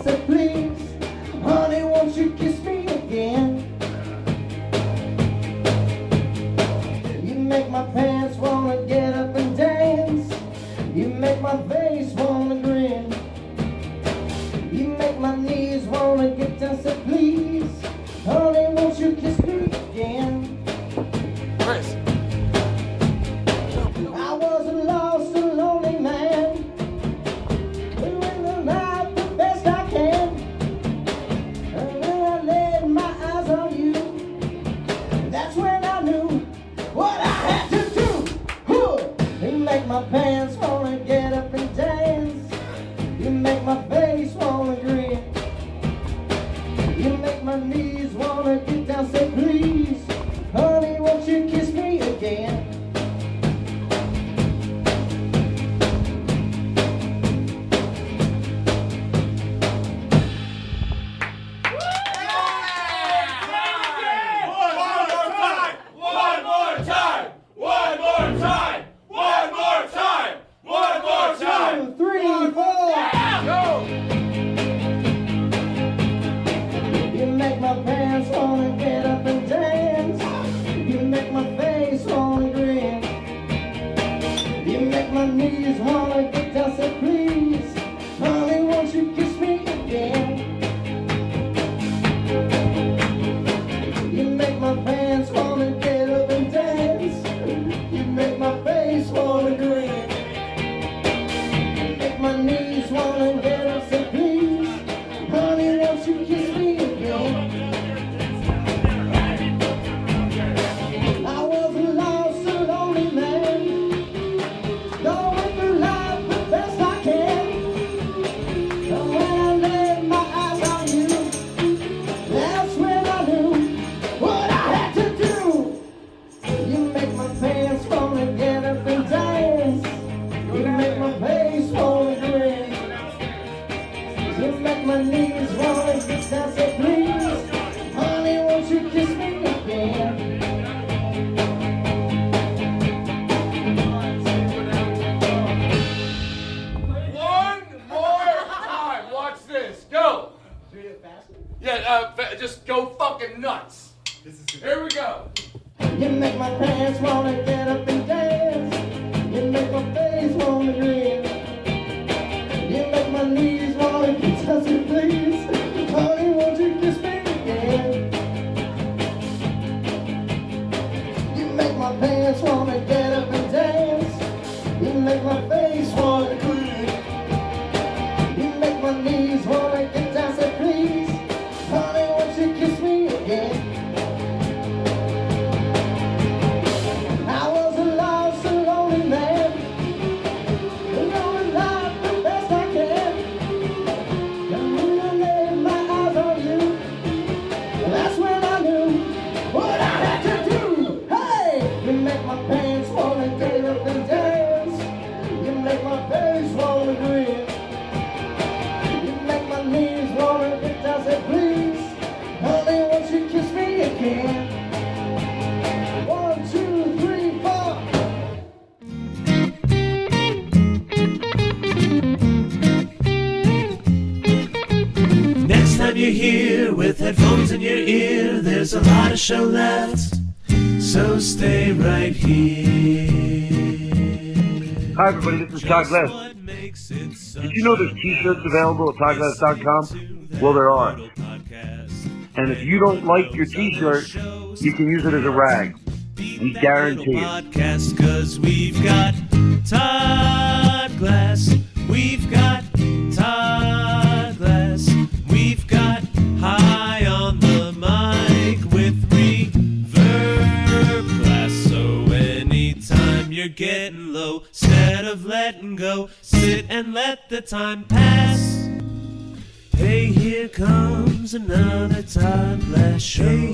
E: Say please, honey, won't you kiss me again?
G: make my face wanna grin. You make my knees wanna get down, so please, honey, won't you kiss me again?
B: Chris.
G: I was a lost and lonely man, doing the life the best I can. And when I laid my eyes on you, that's when I knew what I had to do. You make my pants wanna get up and dance. You make my face wanna grin. You make my knees wanna get down, say please, honey, won't you kiss me again? Knees wanna get down, so please, honey, won't you kiss me again? You make my pants wanna get up and dance. You make my face wanna grin. You make my knees wanna get up, so please, honey, won't you kiss me again? I was a lost and lonely man, going through life the best I can. And when I laid my eyes on you, that's when I knew what I had to do. You make my pants wanna get up and dance. You make my face wanna grin. You make my knees wanna get down, so please, honey, won't you kiss me again?
B: One more time. Watch this. Go. Yeah, just go fucking nuts. Here we go.
G: You make my pants wanna get up and dance. You make my face wanna grin. You make my knees wanna get down, so please, honey, won't you kiss me again? You make my pants wanna get up and dance. You make my face wanna grin. You make my knees wanna get down, so please, honey, won't you kiss me again? I was a lost and lonely man, going life the best I can. And when I laid my eyes on you, that's when I knew what I had to do. Hey, you make my pants wanna get up and dance. You make my face wanna grin. You make my knees wanna get down, say please, honey, won't you kiss me again? 1, 2, 3, 4.
E: Next time you're here with headphones in your ear, there's a lot of show left, so stay right here.
R: Hi everybody, this is Todd Glass. Did you know there's t-shirts available at toddglass.com? Well, there are. And if you don't like your t-shirt, you can use it as a rag. We guarantee it.
E: Podcast, 'cause we've got Todd Glass, we've got Todd Glass, we've got high on the mic with reverb glass. So anytime you're getting low, instead of letting go, sit and let the time pass. Hey, here comes another Todd Glass show. Hey,